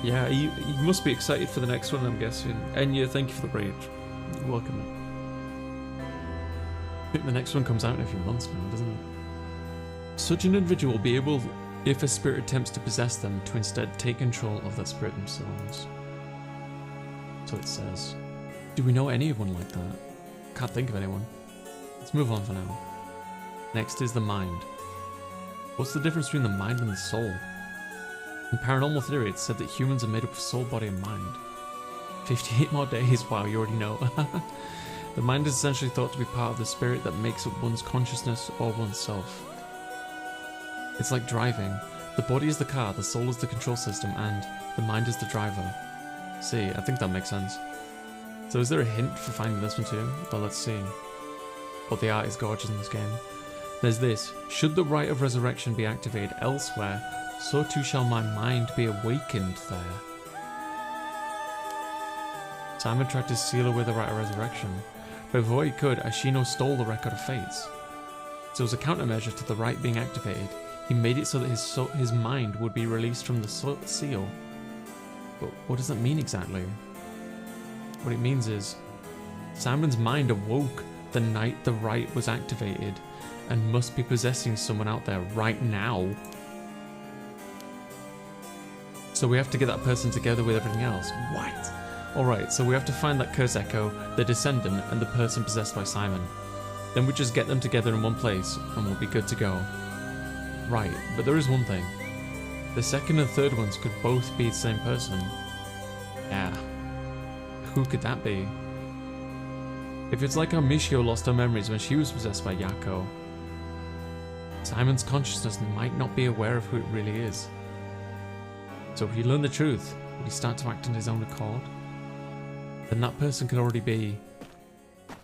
Yeah, you must be excited for the next one, I'm guessing. Enya, thank you for the raid. Welcome. I think the next one comes out in a few months now, doesn't it? Such an individual will be able, if a spirit attempts to possess them, to instead take control of that spirit themselves. So it says. Do we know anyone like that? Can't think of anyone. Let's move on for now. Next is the mind. What's the difference between the mind and the soul? In paranormal theory, it's said that humans are made up of soul, body, and mind. 58 more days, wow, you already know. The mind is essentially thought to be part of the spirit that makes up one's consciousness or oneself. It's like driving. The body is the car, the soul is the control system, and the mind is the driver. See, I think that makes sense. So is there a hint for finding this one too? Well, let's see. But the art is gorgeous in this game. There's this. Should the rite of resurrection be activated elsewhere, so too shall my mind be awakened there. Simon tried to seal away the rite of resurrection, but before he could, Ashino stole the record of fates. So as a countermeasure to the rite being activated, he made it so that his mind would be released from the seal. But what does that mean exactly? What it means is, Simon's mind awoke the night the rite was activated and must be possessing someone out there right now. So we have to get that person together with everything else. What? Alright, so we have to find that curse echo, the descendant, and the person possessed by Simon. Then we just get them together in one place, and we'll be good to go. Right, but there is one thing. The second and third ones could both be the same person. Yeah. Who could that be? If it's like how Michio lost her memories when she was possessed by Yako, Simon's consciousness might not be aware of who it really is. So if he learned the truth, would he start to act on his own accord? Then that person could already be...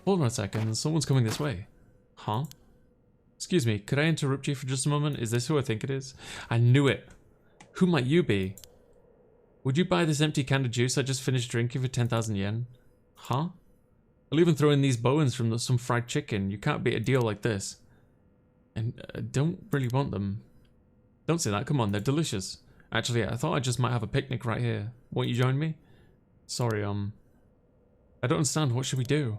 Hold on a second, someone's coming this way. Huh? Excuse me, could I interrupt you for just a moment? Is this who I think it is? I knew it! Who might you be? Would you buy this empty can of juice I just finished drinking for 10,000 yen? Huh? I'll even throw in these bones from some fried chicken. You can't beat a deal like this. And I don't really want them. Don't say that, come on, they're delicious. Actually, I thought I just might have a picnic right here. Won't you join me? Sorry, I don't understand, what should we do?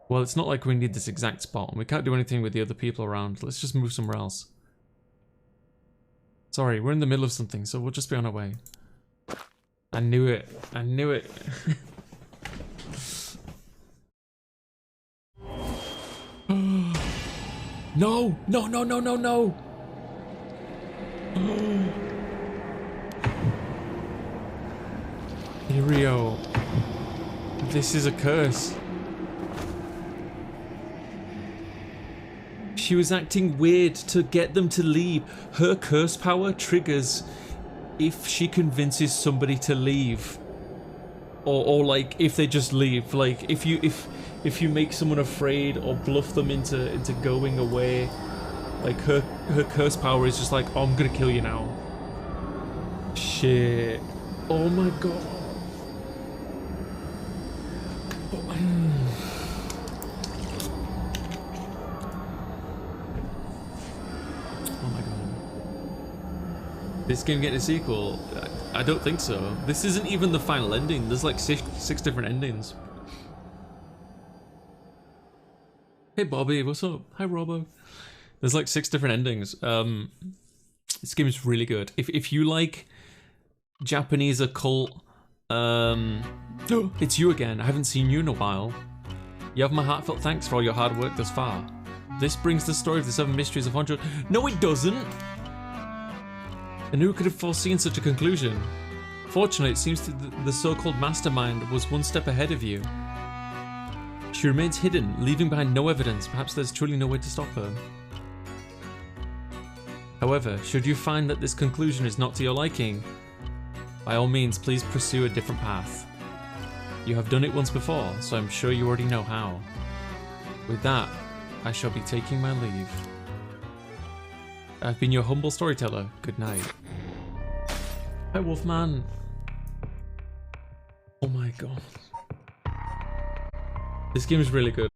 Well, it's not like we need this exact spot, and we can't do anything with the other people around. Let's just move somewhere else. Sorry, we're in the middle of something, so we'll just be on our way. I knew it. I knew it. No! No, no, no, no, no! Irio. This is a curse. She was acting weird to get them to leave. Her curse power triggers if she convinces somebody to leave. Or like if they just leave. Like if you make someone afraid or bluff them into going away. Like her curse power is just like, oh, I'm gonna kill you now. Shit. Oh my god. Oh my god. This game getting a sequel? I don't think so. This isn't even the final ending. There's like six different endings. Hey Bobby, what's up? Hi Robbo. There's like 6 different endings. This game is really good. If you like Japanese occult, it's you again. I haven't seen you in a while. You have my heartfelt thanks for all your hard work thus far. This brings the story of the 7 mysteries of Honjo. No, it doesn't. And who could have foreseen such a conclusion? Fortunately, it seems that the so-called mastermind was one step ahead of you. She remains hidden, leaving behind no evidence. Perhaps there's truly no way to stop her. However, should you find that this conclusion is not to your liking, by all means, please pursue a different path. You have done it once before, so I'm sure you already know how. With that, I shall be taking my leave. I've been your humble storyteller. Good night. Hi, Wolfman. Oh my god. This game is really good.